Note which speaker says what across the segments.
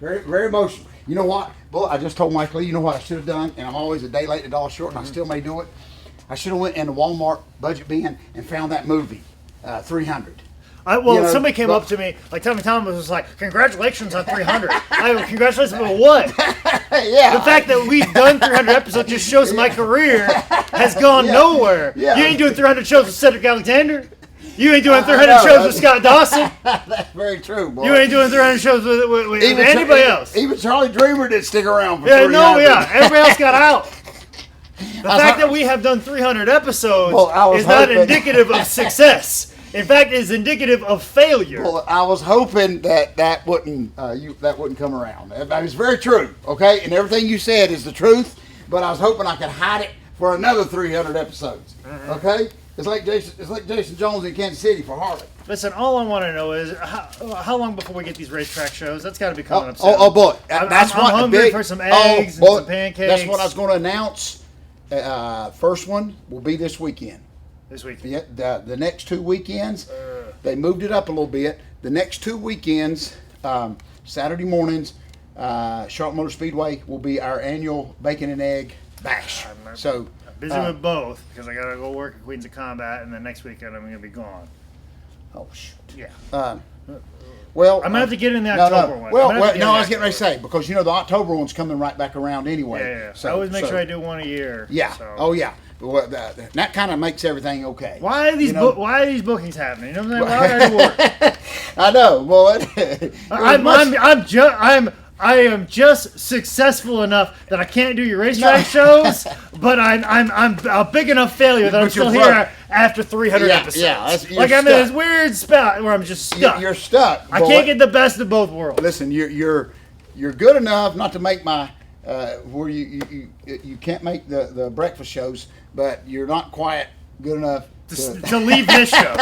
Speaker 1: Very, very emotional. You know what? Well, I just told Michael, you know what I should have done, and I'm always a day late and a dollar short, and I still may do it. I should have went in the Walmart budget bin and found that movie, 300.
Speaker 2: Somebody came up to me, like Tommy Thomas was like, congratulations on 300. I go, congratulations on what?
Speaker 1: Yeah.
Speaker 2: The fact that we've done 300 episodes just shows my career has gone nowhere.
Speaker 1: Yeah.
Speaker 2: You ain't doing 300 shows with Cedric Alexander. You ain't doing 300 shows with Scott Dawson.
Speaker 1: That's very true, boy.
Speaker 2: You ain't doing 300 shows with anybody else.
Speaker 1: Even Charlie Dreamer didn't stick around for 300.
Speaker 2: Everybody else got out. The fact that we have done 300 episodes is not indicative of success. In fact, it's indicative of failure.
Speaker 1: Well, I was hoping that wouldn't come around. It's very true, okay? And everything you said is the truth, but I was hoping I could hide it for another 300 episodes, okay? It's like Jason Jones in Kansas City for Harley.
Speaker 2: Listen, all I want to know is how long before we get these racetrack shows? That's got to be coming up soon.
Speaker 1: Oh boy,
Speaker 2: I'm hungry for some eggs and some pancakes.
Speaker 1: That's what I was going to announce. First one will be this weekend.
Speaker 2: This weekend.
Speaker 1: Yeah, the next 2 weekends, they moved it up a little bit. The next 2 weekends, Saturday mornings, Charlotte Motor Speedway will be our annual bacon and egg bash. So
Speaker 2: I'm busy with both because I got to go work at Queens of Combat, and then next weekend I'm going to be gone.
Speaker 1: Oh shoot.
Speaker 2: Yeah.
Speaker 1: Well,
Speaker 2: I'm going to have to get in the October one.
Speaker 1: Well, I was getting ready to say, because the October one's coming right back around anyway.
Speaker 2: Yeah. So I always make sure I do one a year.
Speaker 1: Yeah.
Speaker 2: So.
Speaker 1: Oh yeah. Well, that kind of makes everything okay.
Speaker 2: Why are these bookings happening? You know what I'm saying? Why are they work?
Speaker 1: I know. Well,
Speaker 2: I am just successsul enough that I can't do your racetrack shows, but I'm a big enough failure that I'm still here after 300 episodes.
Speaker 1: Yeah,
Speaker 2: I'm in this weird spot where I'm just stuck.
Speaker 1: You're stuck.
Speaker 2: I can't get the best of both worlds.
Speaker 1: Listen, you're good enough not to make my where you can't make the breakfast shows, but you're not quite good enough
Speaker 2: to leave this show.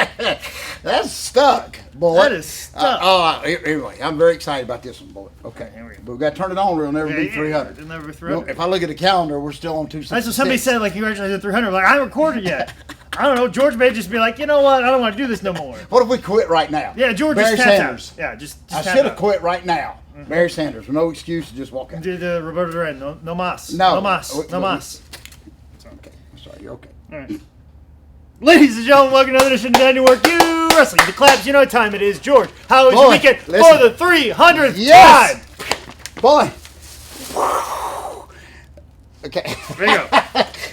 Speaker 1: That's stuck, boy.
Speaker 2: That is stuck.
Speaker 1: Anyway, I'm very excited about this one, boy. Okay, but we got to turn it on, or it'll never be 300.
Speaker 2: It'll never be 300.
Speaker 1: If I look at the calendar, we're still on 266.
Speaker 2: That's what somebody said, like, congratulations on 300. Like, I haven't recorded yet. I don't know. George may just be like, you know what? I don't want to do this no more.
Speaker 1: What if we quit right now?
Speaker 2: Yeah, George
Speaker 1: Barry
Speaker 2: just
Speaker 1: Sanders.
Speaker 2: Out. Yeah, just
Speaker 1: I should have quit right now. Mm-hmm. Barry Sanders, with no excuse to just walk out.
Speaker 2: Did Roberto Duran, no mas.
Speaker 1: No.
Speaker 2: No mas. No mas.
Speaker 1: It's okay. I'm sorry. You're okay.
Speaker 2: All right. Ladies and gentlemen, welcome to another edition of Daniel Work You Wrestling. The claps, you know what time it is. George, how was your weekend for the 300th time?
Speaker 1: Boy. Okay.
Speaker 2: There you go.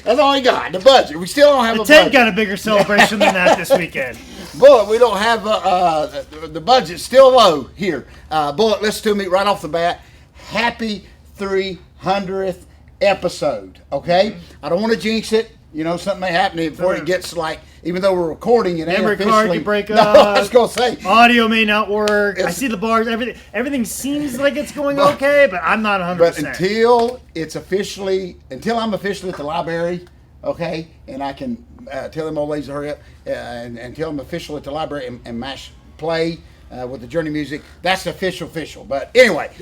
Speaker 1: That's all we got. The budget. We still don't have a budget.
Speaker 2: The tent got a bigger celebration than that this weekend.
Speaker 1: Bullet, we don't have the budget's still low here. Bullet, listen to me right off the bat. Happy 300th episode. Okay, I don't want to jinx it. Something may happen before it gets even though we're recording it.
Speaker 2: Memory card could break up.
Speaker 1: No, I was gonna say
Speaker 2: audio may not work. I see the bars. Everything seems like it's going okay, but I'm not 100%.
Speaker 1: But until I'm officially at the library, okay, and I can tell them old ladies to hurry up and until I'm official at the library and mash play with the Journey music, that's official. But anyway,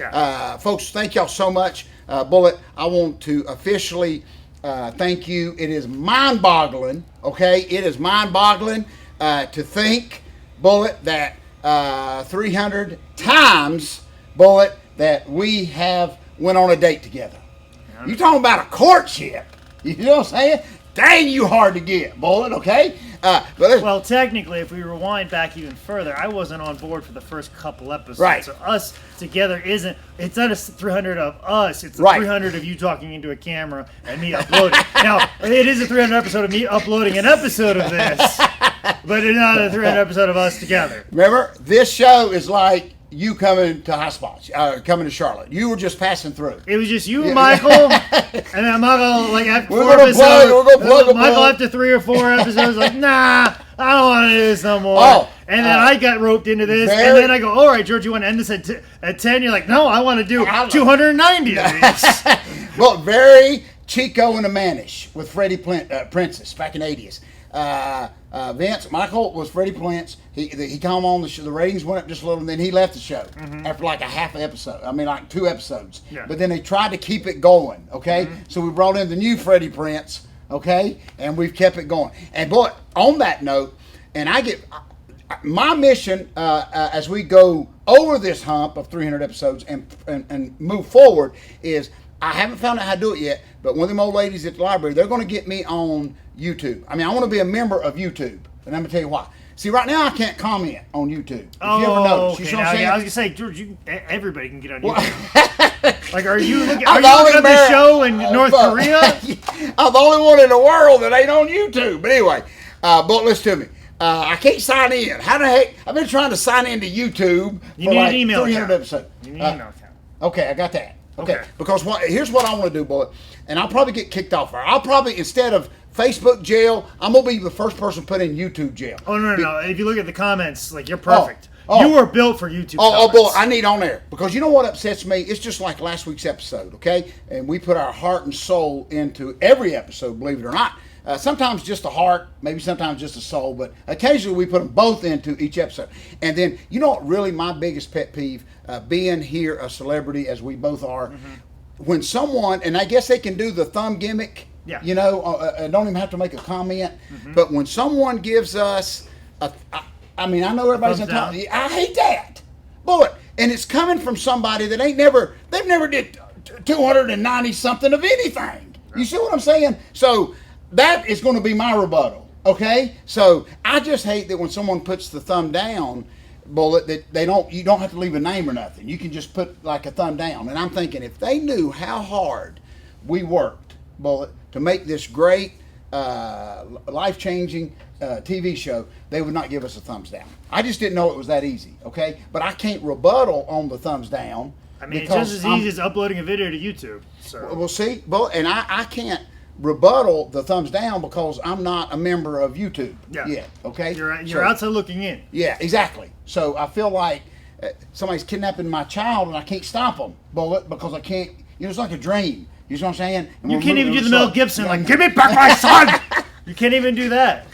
Speaker 1: folks, thank y'all so much. Bullet, I want to officially thank you. It is mind-boggling, okay? It is mind-boggling to think, Bullet, that 300 times, Bullet, that we have went on a date together. You talking about a courtship? You know what I'm saying? Dang, you hard to get, Bullet, okay?
Speaker 2: Well, technically, if we rewind back even further, I wasn't on board for the first couple episodes.
Speaker 1: Right.
Speaker 2: So us together it's not a 300 of us, it's a 300 of you talking into a camera and me uploading. Now, it is a 300 episode of me uploading an episode of this, but it's not a 300 episode of us together.
Speaker 1: Remember, this show is like you coming to high spots, coming to Charlotte. You were just passing through.
Speaker 2: It was just you and Michael, and then Michael, after
Speaker 1: we're gonna plug
Speaker 2: Michael after 3 or 4 episodes, nah, I don't want to do this no more. And then I got roped into this, and then I go, all right, George, you want to end this at 10? You're like, no, I want to do 290 of these.
Speaker 1: Well, very Chico and the Manish with Freddie Princess back in the 80s. Michael was Freddie Prince. He came on the show. The ratings went up just a little, and then he left the show after like a half episode. I mean, like 2 episodes. Yeah. But then they tried to keep it going. Okay, so we brought in the new Freddie Prince. Okay, and we've kept it going. And boy, on that note, and I get my mission as we go over this hump of 300 episodes and move forward is I haven't found out how to do it yet, but one of them old ladies at the library, they're going to get me on YouTube. I mean, I want to be a member of YouTube, and I'm going to tell you why. See, right now I can't comment on YouTube. If you ever notice,
Speaker 2: okay.
Speaker 1: You know what I'm saying?
Speaker 2: I was gonna say, George, everybody can get on YouTube. Like, are you looking at
Speaker 1: the
Speaker 2: the show in North Korea?
Speaker 1: I'm the only one in the world that ain't on YouTube. But anyway, but listen to me. I can't sign in. How the heck? I've been trying to sign into YouTube
Speaker 2: You
Speaker 1: for
Speaker 2: need
Speaker 1: like
Speaker 2: an email
Speaker 1: 300
Speaker 2: account.
Speaker 1: episodes.
Speaker 2: You need an email account.
Speaker 1: Okay, I got that. Okay.
Speaker 2: Okay.
Speaker 1: Because here's what I want to do, Bullock, and I'll probably get kicked off. I'll probably, instead of Facebook jail, I'm going to be the first person put in YouTube jail.
Speaker 2: Oh, no. If you look at the comments, like, you're perfect.
Speaker 1: Oh.
Speaker 2: You were built for YouTube
Speaker 1: Bullock, I need on there. Because you know what upsets me? It's just like last week's episode, okay? And we put our heart and soul into every episode, believe it or not. Sometimes just the heart, maybe sometimes just the soul, but occasionally we put them both into each episode. And then, you know what really my biggest pet peeve, being here a celebrity as we both are, when someone, and I guess they can do the thumb gimmick, you know, and don't even have to make a comment, but when someone gives us, I mean, I know everybody's on top. I hate that. Bullet. And it's coming from somebody that they've never did 290 something of anything. You see what I'm saying? So that is going to be my rebuttal. Okay? So I just hate that when someone puts the thumb down, Bullet, that you don't have to leave a name or nothing. You can just put like a thumb down. And I'm thinking, if they knew how hard we worked, Bullet, to make this great, life-changing TV show, they would not give us a thumbs down. I just didn't know it was that easy, okay? But I can't rebuttal on the thumbs down.
Speaker 2: I mean, it's just as easy as uploading a video to YouTube. So.
Speaker 1: Well, see, and I can't rebuttal the thumbs down because I'm not a member of YouTube yet, okay?
Speaker 2: You're outside looking in.
Speaker 1: Yeah, exactly. So I feel like somebody's kidnapping my child and I can't stop them, Bullet, because I can't, it's like a dream. You know what I'm saying? And
Speaker 2: you can't even do the Mel Gibson, like, give me back my son! You can't even do that.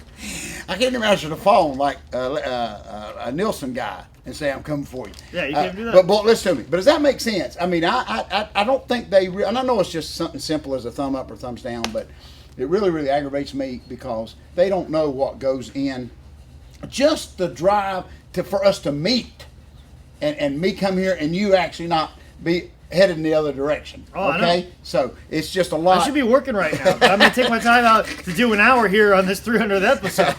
Speaker 1: I can't even answer the phone like a Nielsen guy and say, I'm coming for you.
Speaker 2: Yeah, you can't do that.
Speaker 1: But listen to me. But does that make sense? I mean, I don't think and I know it's just something simple as a thumb up or thumbs down, but it really, really aggravates me because they don't know what goes in. Just the drive for us to meet and me come here and you actually not be headed in the other direction.
Speaker 2: Oh,
Speaker 1: okay?
Speaker 2: I know.
Speaker 1: So it's just a lot.
Speaker 2: I should be working right now, but I'm going to take my time out to do an hour here on this 300th episode.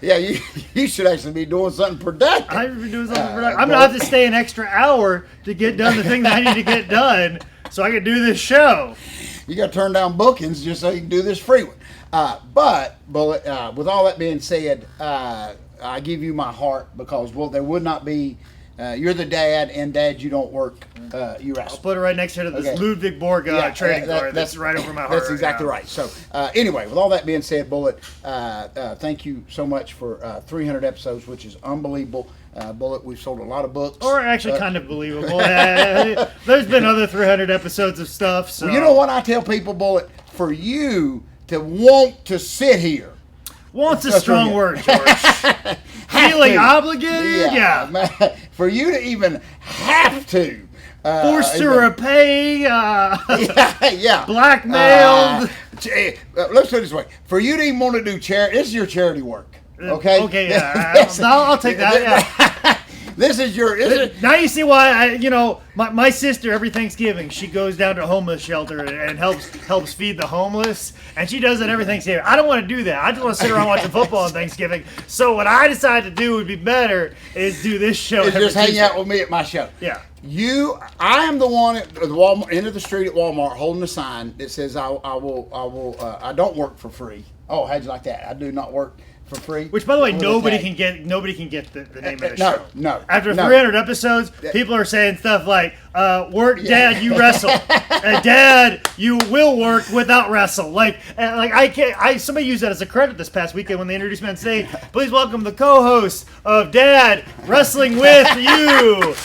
Speaker 1: Yeah, you should actually be doing something productive.
Speaker 2: I should be doing something productive. I'm going to have to stay an extra hour to get done the thing that I need to get done so I can do this show.
Speaker 1: You got to turn down bookings just so you can do this free one. But with all that being said, I give you my heart because, there would not be. You're the dad, and Dad, you don't work. You wrestle.
Speaker 2: I'll put it right next to this Ludwig Borg trading card. That's right over my heart.
Speaker 1: That's exactly right. So, anyway, with all that being said, Bullet, thank you so much for 300 episodes, which is unbelievable. Bullet, we've sold a lot of books.
Speaker 2: Or actually kind of believable. There's been other 300 episodes of stuff. So.
Speaker 1: Well, you know what I tell people, Bullet? For you to want to sit here.
Speaker 2: Want's a strong word, George. Feeling obligated? Yeah.
Speaker 1: For you to even have to.
Speaker 2: Forced to repay. Blackmailed.
Speaker 1: Let's put it this way. For you to even want to do charity, this is your charity work. Okay?
Speaker 2: Okay, yeah. I'll take that, yeah.
Speaker 1: This is your.
Speaker 2: Now you see why my sister every Thanksgiving she goes down to a homeless shelter and helps feed the homeless, and she does that every Thanksgiving. I don't want to do that. I just want to sit around watching football on Thanksgiving. So what I decided to do would be better is do this show.
Speaker 1: Is just hang out with me at my show.
Speaker 2: Yeah.
Speaker 1: I am the one at the Walmart, end of the street at Walmart, holding a sign that says I don't work for free. Oh, how'd you like that? I do not work for free.
Speaker 2: Which, by the way, nobody can get the name of the show.
Speaker 1: No.
Speaker 2: After 300 episodes, people are saying stuff like, "Work, Dad, you wrestle. Dad, you will work without wrestle." Like I can't. Somebody used that as a credit this past weekend when they introduced me and say, "Please welcome the co-host of Dad Wrestling with You."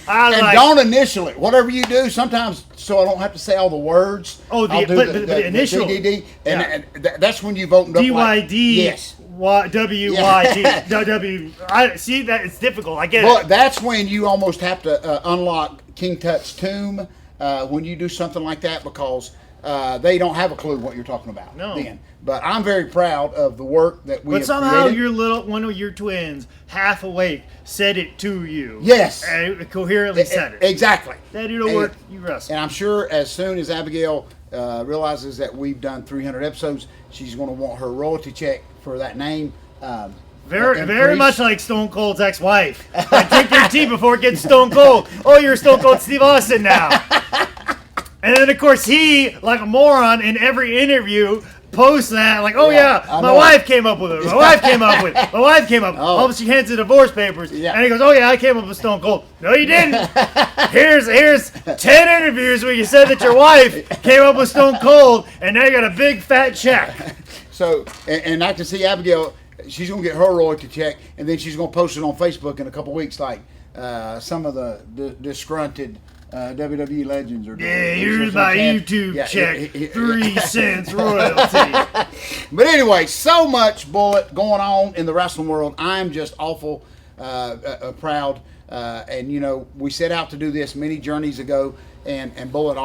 Speaker 1: Don't initial it. Whatever you do, sometimes so I don't have to say all the words.
Speaker 2: Oh, the initial.
Speaker 1: DDD, and that's when you've opened up.
Speaker 2: DYD.
Speaker 1: Yes.
Speaker 2: WYD. W. I see that it's difficult. I get
Speaker 1: it.
Speaker 2: But
Speaker 1: that's when you almost have to unlock King Tut's tomb when you do something like that because they don't have a clue what you're talking about.
Speaker 2: No.
Speaker 1: Then. But I'm very proud of the work that we have
Speaker 2: somehow
Speaker 1: created.
Speaker 2: one of your twins, half awake, said it to you.
Speaker 1: Yes.
Speaker 2: And coherently said it.
Speaker 1: Exactly.
Speaker 2: That it'll work. You wrestle.
Speaker 1: And I'm sure as soon as Abigail realizes that we've done 300 episodes, she's going to want her royalty check for that name.
Speaker 2: Very much like Stone Cold's ex-wife. Drink your tea before it gets Stone Cold. Oh, you're Stone Cold Steve Austin now. And then, of course, he, like a moron, in every interview, posts that, like, oh, yeah, my wife came up with it. My wife came up with it. My wife came up with it.
Speaker 1: Oh.
Speaker 2: All of a sudden, she hands the divorce papers.
Speaker 1: Yeah.
Speaker 2: And he goes, oh, yeah, I came up with Stone Cold. No, you didn't. Here's 10 interviews where you said that your wife came up with Stone Cold, and now you got a big fat check.
Speaker 1: So, and I can see Abigail, she's going to get her royalty check, and then she's going to post it on Facebook in a couple weeks, like some of the disgruntled WWE legends are doing.
Speaker 2: Yeah, here's my YouTube check. 3 cents royalty.
Speaker 1: But anyway, so much Bullet going on in the wrestling world. I'm just awful proud. And, you know, we set out to do this many journeys ago. And Bullet,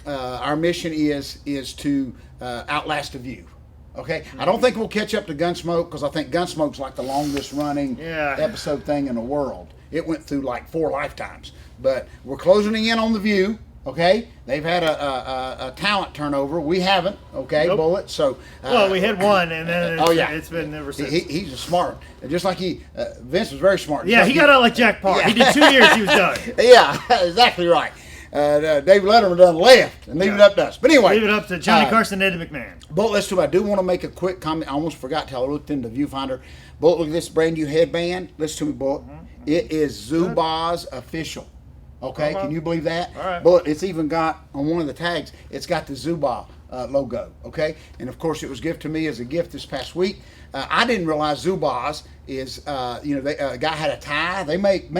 Speaker 1: our mission is to outlast the View. Okay? I don't think we'll catch up to Gunsmoke, because I think Gunsmoke's like the longest running episode thing in the world. It went through like 4 lifetimes. But we're closing in on the View. Okay, they've had a talent turnover. We haven't. Okay, nope. Bullet. So
Speaker 2: well, we had one, and then it's been ever since.
Speaker 1: He's a smart, just like Vince was very smart.
Speaker 2: Yeah, he got out like Jack Parr. Yeah. He did 2 years. He was done.
Speaker 1: Yeah, exactly right. Dave Letterman done left and leave it up to us. But anyway,
Speaker 2: leave it up to Johnny Carson and Eddie McMahon.
Speaker 1: Bullet, let's do it. I do want to make a quick comment. I almost forgot till I looked into Viewfinder. Bullet, look at this brand new headband. Listen to me, Bullet. Mm-hmm. It is Zubaz official. Okay, can you believe that?
Speaker 2: All right.
Speaker 1: But it's even got, on one of the tags, it's got the Zuba logo, okay? And of course, it was given to me as a gift this past week. I didn't realize Zubaz is, a guy had a tie. They make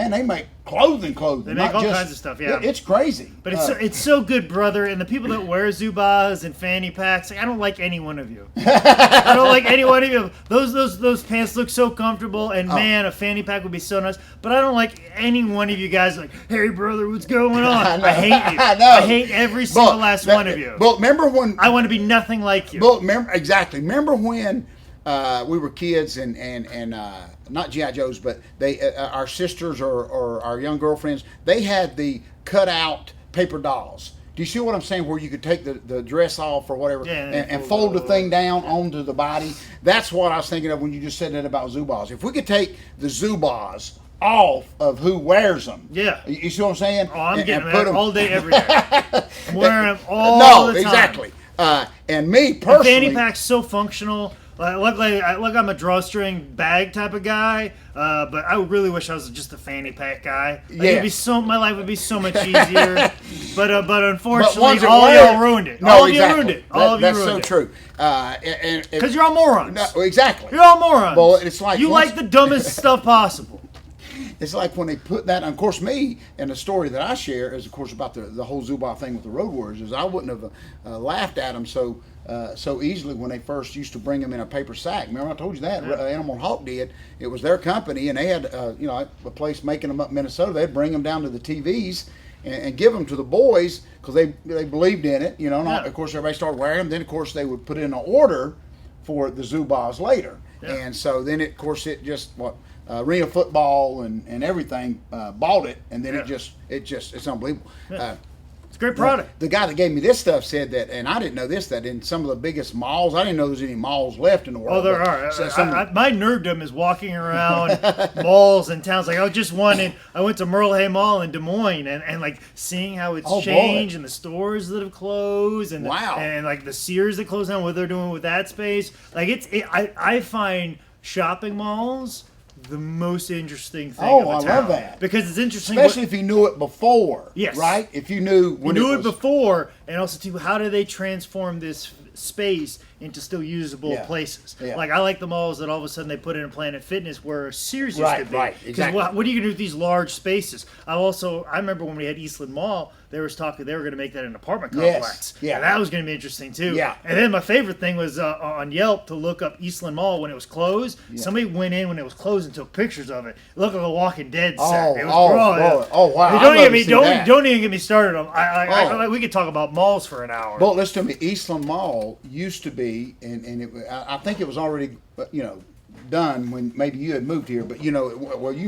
Speaker 1: clothing.
Speaker 2: They make all kinds of stuff, yeah.
Speaker 1: It's crazy.
Speaker 2: But it's so good, brother. And the people that wear Zubaz and fanny packs, I don't like any one of you. I don't like any one of you. Those pants look so comfortable, and man, a fanny pack would be so nice. But I don't like any one of you guys like, hey, brother, what's going on? I hate you. I hate every single last one of you.
Speaker 1: But remember when...
Speaker 2: I want to be nothing like you.
Speaker 1: But remember when... we were kids and not G.I. Joes, but they our sisters or our young girlfriends, they had the cut out paper dolls. Do you see what I'm saying? Where you could take the dress off or whatever and fold the thing down onto the body. That's what I was thinking of when you just said that about Zubaz. If we could take the Zubaz off of who wears them.
Speaker 2: Yeah.
Speaker 1: You see what I'm saying?
Speaker 2: Oh, I'm getting them all day, every day. I'm wearing them all the time. No,
Speaker 1: exactly. And me personally...
Speaker 2: The fanny pack's so functional. Like I'm a drawstring bag type of guy, but I really wish I was just a fanny pack guy. My life would be so much easier. but unfortunately, all y'all ruined it.
Speaker 1: No,
Speaker 2: you ruined it.
Speaker 1: That's so true.
Speaker 2: Because you're all morons.
Speaker 1: No, exactly.
Speaker 2: You're all morons.
Speaker 1: Well, it's like
Speaker 2: you like the dumbest stuff possible.
Speaker 1: It's like when they put that, and of course me, and the story that I share is, of course, about the whole Zubaz thing with the Road Warriors, is I wouldn't have laughed at them so easily when they first used to bring them in a paper sack. Remember I told you that? Yeah. Animal Hawk did. It was their company, and they had a place making them up in Minnesota. They'd bring them down to the TVs and give them to the boys because they believed in it. And of course everybody started wearing them. Then of course they would put in an order for the Zubaz later, and so then it just Arena Football and everything bought it, and then it's unbelievable.
Speaker 2: It's a great product.
Speaker 1: The guy that gave me this stuff said that, and I didn't know this, that in some of the biggest malls, I didn't know there's any malls left in the world.
Speaker 2: Oh, there are. My nerddom is walking around malls and towns. Like I just went to Merle Hay Mall in Des Moines and like seeing how it's changed and the stores that have closed and and like the Sears that closed down, what they're doing with that space. Like I find shopping malls the most interesting thing.
Speaker 1: Oh, I love that.
Speaker 2: Because it's interesting.
Speaker 1: Especially if you knew it before.
Speaker 2: Yes.
Speaker 1: Right? If you knew when
Speaker 2: it before, and also too, how do they transform this space into still usable places.
Speaker 1: Yeah.
Speaker 2: Like I like the malls that all of a sudden they put in a Planet Fitness where Sears used to be.
Speaker 1: Right, exactly.
Speaker 2: Because what are you gonna do with these large spaces? I remember when we had Eastland Mall, there was talk that they were going to make that an apartment complex.
Speaker 1: Yeah.
Speaker 2: And that was going to be interesting too.
Speaker 1: Yeah.
Speaker 2: And then my favorite thing was on Yelp to look up Eastland Mall when it was closed. Yeah. Somebody went in when it was closed and took pictures of it. It looked like a Walking Dead set. It was
Speaker 1: wow!
Speaker 2: Don't even get me started on. We could talk about malls for an hour.
Speaker 1: Well, listen to me. Eastland Mall used to be, I think it was already, done when maybe you had moved here, but you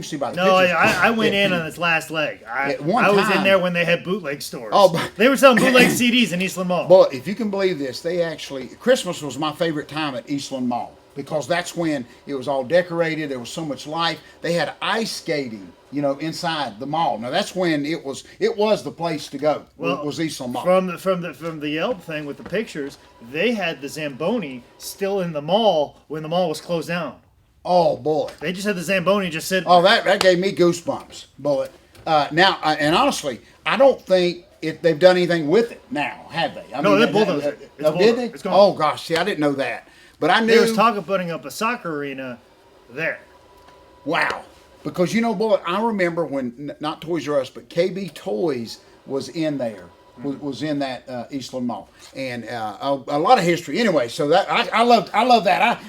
Speaker 1: see by the pictures.
Speaker 2: I went in on its last leg. I was in there when they had bootleg stores. They were selling bootleg CDs in Eastland Mall.
Speaker 1: Boy, if you can believe this, Christmas was my favorite time at Eastland Mall because that's when it was all decorated. There was so much life. They had ice skating, inside the mall. Now that's when it was the place to go. Well, was Eastland Mall.
Speaker 2: From the Yelp thing with the pictures, they had the Zamboni still in the mall when the mall was closed down.
Speaker 1: Oh boy!
Speaker 2: They just had the Zamboni just sitting.
Speaker 1: Oh, that gave me goosebumps, bullet. Now, and honestly, I don't think they've done anything with it now, have they?
Speaker 2: They bulldozed it.
Speaker 1: Did they?
Speaker 2: It's gone.
Speaker 1: Oh gosh, see, I didn't know that, but I knew
Speaker 2: there was talk of putting up a soccer arena there.
Speaker 1: Wow, because bullet. I remember when not Toys R Us, but KB Toys was in there. Was in that Eastland Mall, and a lot of history. Anyway, so that I love that.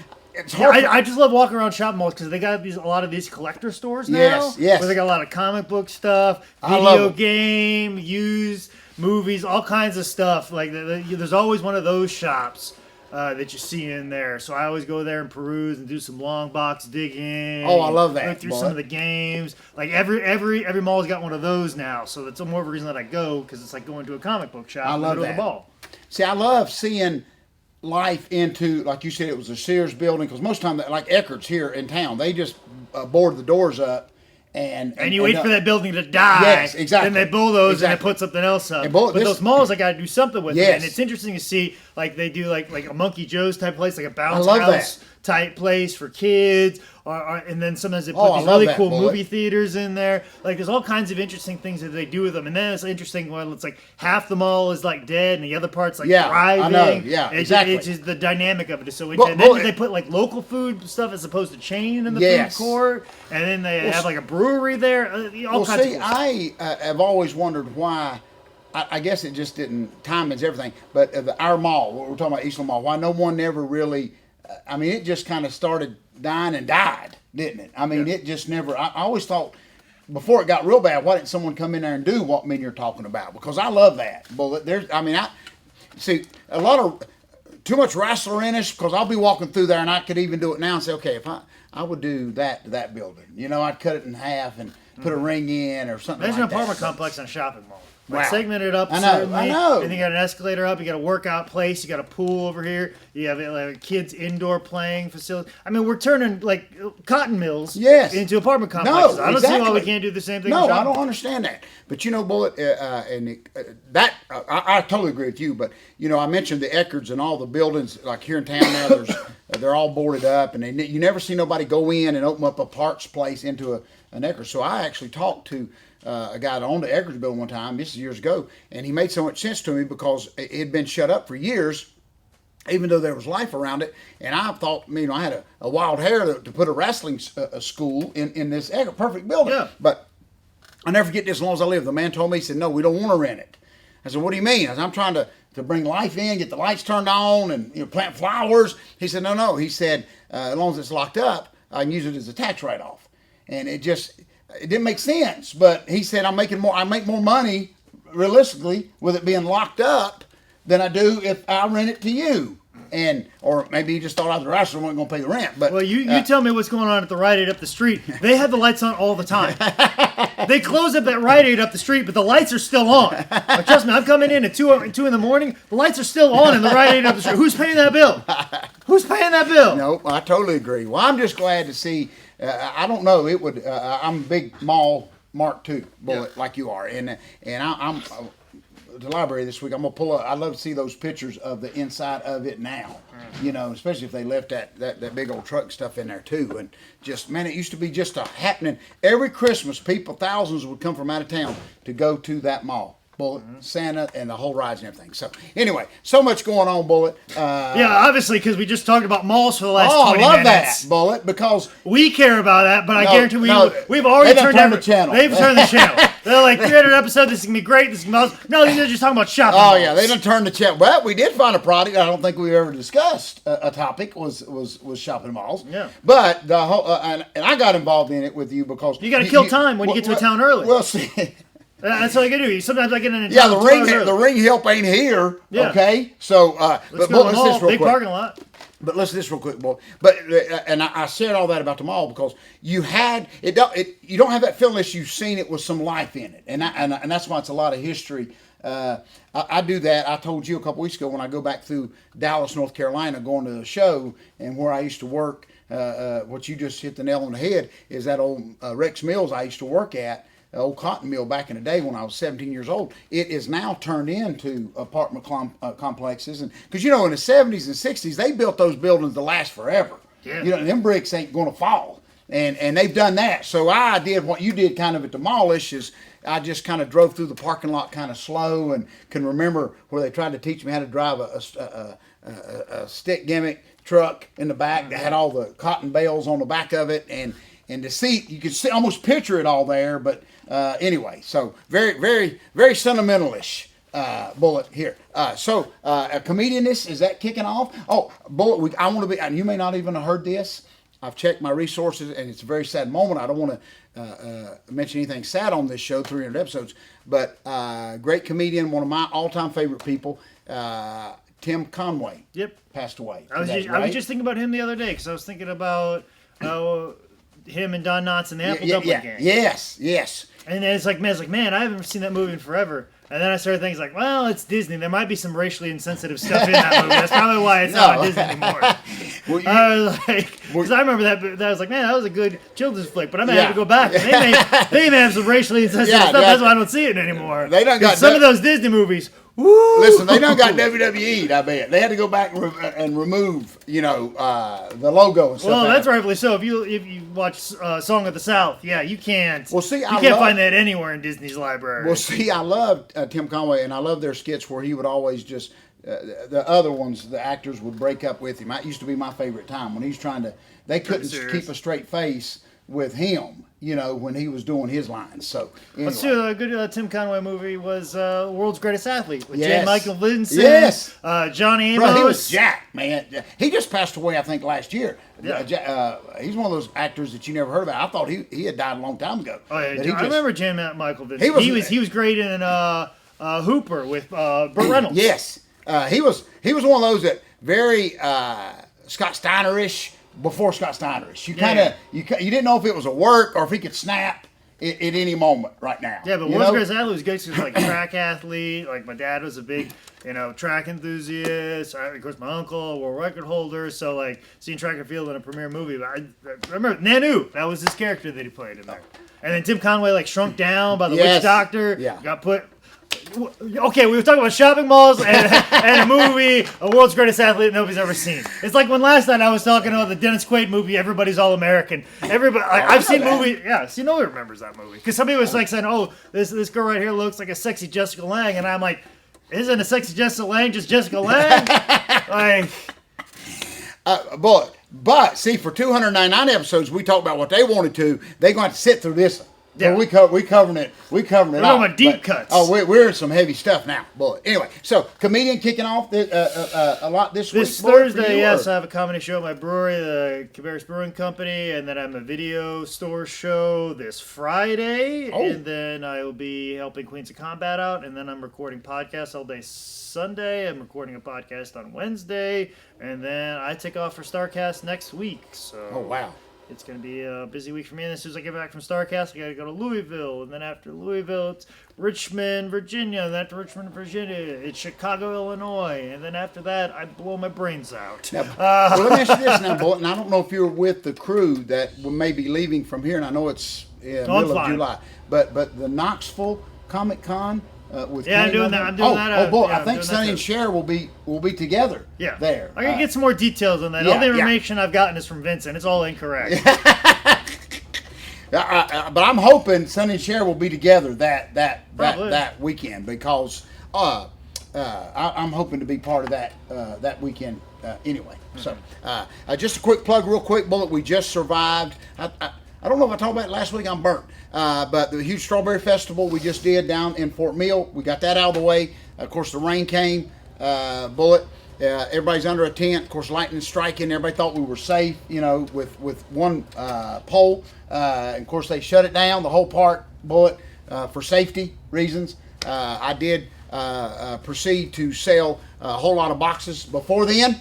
Speaker 2: I just love walking around shopping malls because they got a lot of these collector stores now.
Speaker 1: Yes.
Speaker 2: Where they got a lot of comic book stuff, video game, used movies, all kinds of stuff. Like there's always one of those shops that you see in there. So I always go there and peruse and do some long box digging.
Speaker 1: Oh, I love that.
Speaker 2: Look through some of the games. Like every mall's got one of those now. So that's more of a reason that I go because it's like going to a comic book shop.
Speaker 1: I love that.
Speaker 2: The mall.
Speaker 1: See, I love seeing life into, like you said, it was a Sears building, because most of the time, like Eckerd's here in town, they just board the doors up and you
Speaker 2: wait for that building to die.
Speaker 1: Yes, exactly.
Speaker 2: Then they bulldoze and they put something else up. But those malls, I got to do something with it, and it's interesting to see. Like they do, like a Monkey Joe's type place, like a bounce house type place for kids, and then sometimes they put these really cool movie theaters in there. Like there's all kinds of interesting things that they do with them, and then it's interesting when it's like half the mall is like dead and the other part's like thriving.
Speaker 1: I know. Yeah, exactly.
Speaker 2: It's just the dynamic of it is so interesting. And then they put like local food stuff as opposed to chain in the food court, and then they have like a brewery there. All kinds of cool stuff.
Speaker 1: I have always wondered why. I guess it just didn't. Timing's everything. But our mall, what we're talking about, Eastland Mall, why no one never really. It just kind of started dying and died, didn't it? It just never. I always thought before it got real bad, why didn't someone come in there and do what you're talking about? Because I love that. But I see a lot of too much wrestler in us. Because I'll be walking through there and I could even do it now and say, okay, if I would do that to that building, I'd cut it in half and put a ring in or something.
Speaker 2: There's
Speaker 1: like
Speaker 2: an apartment complex and a shopping mall. Segment it up. I
Speaker 1: know.
Speaker 2: And you got an escalator up. You got a workout place. You got a pool over here. You have like a kids indoor playing facility. We're turning like cotton mills into apartment complexes. I don't see why we can't do the same thing.
Speaker 1: No, I don't understand that. But Bullet, I totally agree with you. But I mentioned the Eckards and all the buildings like here in town now. They're all boarded up, and you never see nobody go in and open up a parts place into an Eckerd. So I actually talked to a guy that owned the Eckerd's building one time, this is years ago, and he made so much sense to me because it had been shut up for years, even though there was life around it. And I thought, I had a wild hair to put a wrestling school in this Eckerd, perfect building. Yeah. But I never forget this as long as I live. The man told me, he said, no, we don't want to rent it. I said, what do you mean? I said, I'm trying to bring life in, get the lights turned on, and plant flowers. He said, no. He said, as long as it's locked up, I can use it as a tax write-off. And it didn't make sense. But he said, I make more money, realistically, with it being locked up than I do if I rent it to you. Or maybe he just thought I was a wrestler and wasn't going to pay the rent. But
Speaker 2: you tell me what's going on at the Rite Aid up the street. They have the lights on all the time. They close up that Rite Aid up the street, but the lights are still on. Trust me, I'm coming in at 2 in the morning. The lights are still on in the Rite Aid up the street. Who's paying that bill? Who's paying that bill?
Speaker 1: No, I totally agree. Well, I'm just glad to see. I don't know. It would. I'm a big mall Mark II bullet like you are, and I'm. The library this week, I'm gonna pull up. I'd love to see those pictures of the inside of it now. Especially if they left that big old truck stuff in there too. And just it used to be just a happening every Christmas. Thousands would come from out of town to go to that mall. Bullet, Santa, and the whole rides and everything. So anyway, so much going on, Bullet.
Speaker 2: Yeah, obviously, because we just talked about malls for the last 20
Speaker 1: I love
Speaker 2: minutes.
Speaker 1: that, Bullet, because
Speaker 2: We care about that, but I guarantee we've already
Speaker 1: they done turned the channel.
Speaker 2: They've turned the channel. They're like 300 episodes. This is gonna be great. This is gonna be awesome. No, they're just talking about shopping.
Speaker 1: Oh
Speaker 2: malls.
Speaker 1: yeah, they done turned the channel. But we did find a product I don't think we ever discussed. A topic was shopping malls.
Speaker 2: Yeah.
Speaker 1: But the whole and I got involved in it with you because
Speaker 2: You got to kill time when you get to a town early.
Speaker 1: Well, see.
Speaker 2: That's all you gotta do. Sometimes I get in a
Speaker 1: Yeah,
Speaker 2: town 2 hours early.
Speaker 1: the ring help ain't here.
Speaker 2: Yeah.
Speaker 1: Okay, so
Speaker 2: Let's
Speaker 1: but
Speaker 2: go to the
Speaker 1: let's
Speaker 2: mall.
Speaker 1: this real
Speaker 2: Big
Speaker 1: quick.
Speaker 2: parking lot.
Speaker 1: But listen to this real quick, boy. But and I said all that about the mall because you had you don't have that feeling unless you've seen it with some life in it, and that's why it's a lot of history. I do that. I told you a couple weeks ago when I go back through Dallas, North Carolina, going to the show and where I used to work. What you just hit the nail on the head is that old Rex Mills I used to work at. The old cotton mill back in the day when I was 17 years old. It is now turned into apartment complexes, and because in the 70s and 60s they built those buildings to last forever.
Speaker 2: Yeah.
Speaker 1: Them bricks ain't going to fall, and they've done that. So I did what you did kind of at the mallish is I just kind of drove through the parking lot kind of slow and can remember where they tried to teach me how to drive a stick gimmick truck in the back that had all the cotton bales on the back of it, and the seat you could see, almost picture it all there. But anyway, so very, very, very sentimentalish Bullet here. So a comedianness, is that kicking off? Oh, Bullet, I want to be, and you may not even have heard this. I've checked my resources, and it's a very sad moment. I don't want to mention anything sad on this show, 300 episodes, but great comedian, one of my all-time favorite people, Tim Conway.
Speaker 2: Yep.
Speaker 1: Passed away.
Speaker 2: I was just thinking about him the other day because I was thinking about him and Don Knotts in the Apple Dumpling Gang.
Speaker 1: Yes.
Speaker 2: And it's like, man, I haven't seen that movie in forever. And then I started thinking, like, well, it's Disney. There might be some racially insensitive stuff in that movie. That's probably why it's not on Disney anymore. I was like, because I remember that I was like, man, that was a good children's flick. But I may have to go back. They may have some racially insensitive stuff. That's why I don't see it anymore.
Speaker 1: They done got
Speaker 2: some of those Disney movies. Woo!
Speaker 1: Listen, they done got WWE'd, I bet. They had to go back and remove, the logo and stuff.
Speaker 2: Well, that's rightfully so. If you watch Song of the South, yeah, you can't.
Speaker 1: Well, see,
Speaker 2: you can't find that anywhere in Disney's library.
Speaker 1: Well, see, I love Tim Conway, and I love their skits where he would always just the other ones, the actors would break up with him. That used to be my favorite time when he's trying to. They couldn't keep a straight face with him, when he was doing his lines. So, anyway.
Speaker 2: Let's do a good Tim Conway movie was World's Greatest Athlete with
Speaker 1: Yes.
Speaker 2: J. Michael Vincent,
Speaker 1: Yes.
Speaker 2: Johnny Amos.
Speaker 1: Bro, he was jacked, man. He just passed away, I think, last year.
Speaker 2: Yeah.
Speaker 1: He's one of those actors that you never heard about. I thought he had died a long time ago.
Speaker 2: Oh, yeah,
Speaker 1: But
Speaker 2: I remember J. Michael Vincent. He was great in Hooper with Burt Reynolds.
Speaker 1: Yes. He was one of those that very Scott Steiner-ish. Before Scott Steiner-ish, you didn't know if it was a work or if he could snap at any moment right now.
Speaker 2: Yeah, but World's Greatest Athlete was good because like a track athlete. Like my dad was a big, track enthusiast. Of course, my uncle, a world record holder. So like seeing track and field in a premiere movie. But I remember Nanu. That was his character that he played in there. And then Tim Conway like shrunk down by the witch doctor.
Speaker 1: Yeah.
Speaker 2: Got put. Okay, we were talking about shopping malls and a movie, a World's Greatest Athlete nobody's ever seen. It's like when last night I was talking about the Dennis Quaid movie, Everybody's All American. Everybody, I've seen movies. Yeah, see, nobody remembers that movie because somebody was like saying, "Oh, this girl right here looks like a sexy Jessica Lange," and I'm like, "Isn't a sexy Jessica Lange just Jessica Lange?"
Speaker 1: But see, for 299 episodes, we talked about what they wanted to. They're going to have to sit through this.
Speaker 2: Yeah.
Speaker 1: So we covering it. We're
Speaker 2: talking about deep cuts.
Speaker 1: Oh, we're in some heavy stuff now, boy. Anyway, so comedian kicking off a lot this week.
Speaker 2: This Thursday, yes, I have a comedy show at my brewery, the Cabarrus Brewing Company, and then I'm a video store show this Friday, and then I will be helping Queens of Combat out, and then I'm recording podcasts all day Sunday. I'm recording a podcast on Wednesday, and then I take off for StarCast next week. So.
Speaker 1: Oh wow.
Speaker 2: It's going to be a busy week for me. And as soon as I get back from StarCast, I got to go to Louisville. And then after Louisville, it's Richmond, Virginia. And then after Richmond, Virginia, it's Chicago, Illinois. And then after that, I blow my brains out.
Speaker 1: Now, well, let me ask you this now, Bolt. And I don't know if you're with the crew that may be leaving from here. And I know it's middle of July. But the Knoxville Comic Con. I'm
Speaker 2: doing that. I'm doing that.
Speaker 1: Boy, I think Sonny and Cher will be together.
Speaker 2: Yeah,
Speaker 1: there.
Speaker 2: I gotta get some more details on that. All the information I've gotten is from Vincent. It's all incorrect.
Speaker 1: But I'm hoping Sonny and Cher will be together that weekend because I'm hoping to be part of that weekend anyway. So just a quick plug, real quick, Bullet. We just survived. I don't know if I talked about it last week. I'm burnt. But the huge strawberry festival we just did down in Fort Mill, we got that out of the way. Of course, the rain came. Bullet. Everybody's under a tent. Of course, lightning striking. Everybody thought we were safe, with one pole. And of course, they shut it down, the whole park, Bullet, for safety reasons. I did proceed to sell a whole lot of boxes before then,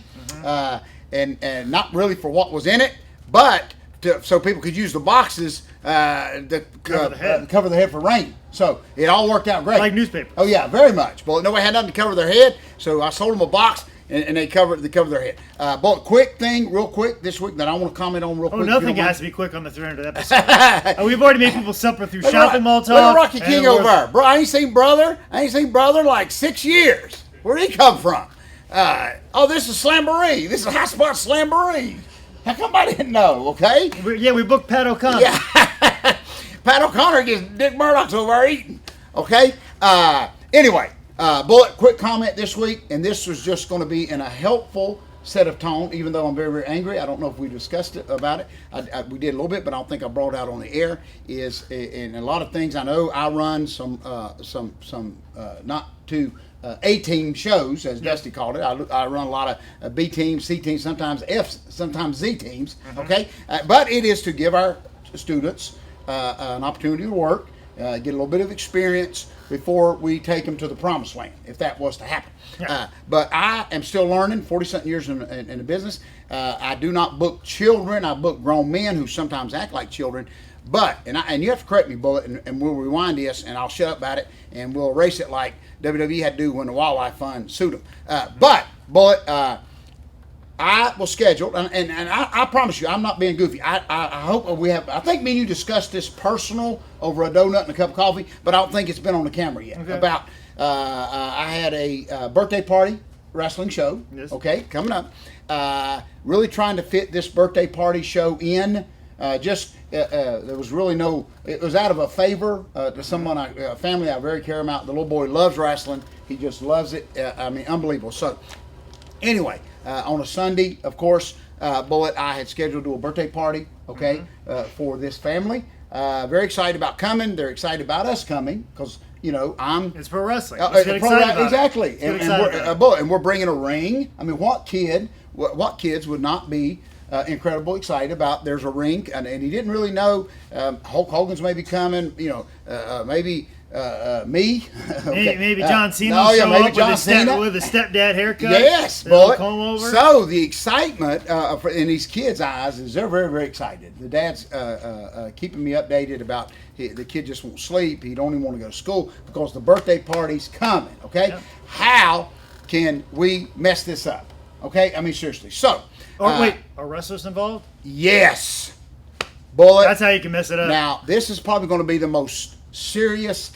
Speaker 1: and not really for what was in it, but so people could use the boxes to cover the head for rain. So it all worked out great.
Speaker 2: Like newspapers.
Speaker 1: Oh yeah, very much. But nobody had nothing to cover their head, so I sold them a box, and they covered their head. But quick thing, real quick, this week that I want to comment on real quick.
Speaker 2: Oh, nothing has to be quick on the 300th episode. We've already made people suffer through shopping mall talk.
Speaker 1: Look at Rocky King over there. Bro, I ain't seen brother like 6 years. Where'd he come from? This is Slamboree. This is High Spot Slamboree. How come I didn't know, okay?
Speaker 2: We booked Pat O'Connor.
Speaker 1: Yeah. Pat O'Connor gets Dick Murdoch's over there eating, okay? Anyway, Bullet, quick comment this week, and this was just going to be in a helpful set of tone, even though I'm very, very angry. I don't know if we discussed it about it. We did a little bit, but I don't think I brought it out on the air. Is in a lot of things I know I run some not too A-team shows, as Dusty called it. I run a lot of B teams, C teams, sometimes Fs, sometimes Z teams. Okay, but it is to give our students an opportunity to work, get a little bit of experience before we take them to the promised land, if that was to happen. Yeah. But I am still learning, 40-something years in the business. I do not book children. I book grown men who sometimes act like children. But, and you have to correct me, Bullet, and we'll rewind this, and I'll shut up about it, and we'll erase it like WWE had to do when the Wildlife Fund sued them. But, Bullet, I will schedule, and I promise you, I'm not being goofy. I hope I think me and you discussed this personal over a donut and a cup of coffee, but I don't think it's been on the camera yet. Okay. I had a birthday party wrestling show, coming up. Really trying to fit this birthday party show in. There was really it was out of a favor to someone, a family I very care about. The little boy loves wrestling. He just loves it. Unbelievable. So, anyway, on a Sunday, of course, Bullet, I had scheduled to do a birthday party, for this family. Very excited about coming. They're excited about us coming because,
Speaker 2: it's pro wrestling.
Speaker 1: Exactly. And we're bringing a ring. I mean, what kids would not be incredible excited about there's a ring, and he didn't really know Hulk Hogan's maybe coming, maybe me.
Speaker 2: Maybe John Cena show up with a stepdad haircut.
Speaker 1: Yes, Bullet. So the excitement in these kids' eyes is they're very, very excited. The dad's keeping me updated about the kid just won't sleep. He don't even want to go to school because the birthday party's coming, okay? Yep. How can we mess this up? Okay? I mean, seriously. So...
Speaker 2: wait, are wrestlers involved?
Speaker 1: Yes. Bullet.
Speaker 2: That's how you can mess it up.
Speaker 1: Now, this is probably going to be the most serious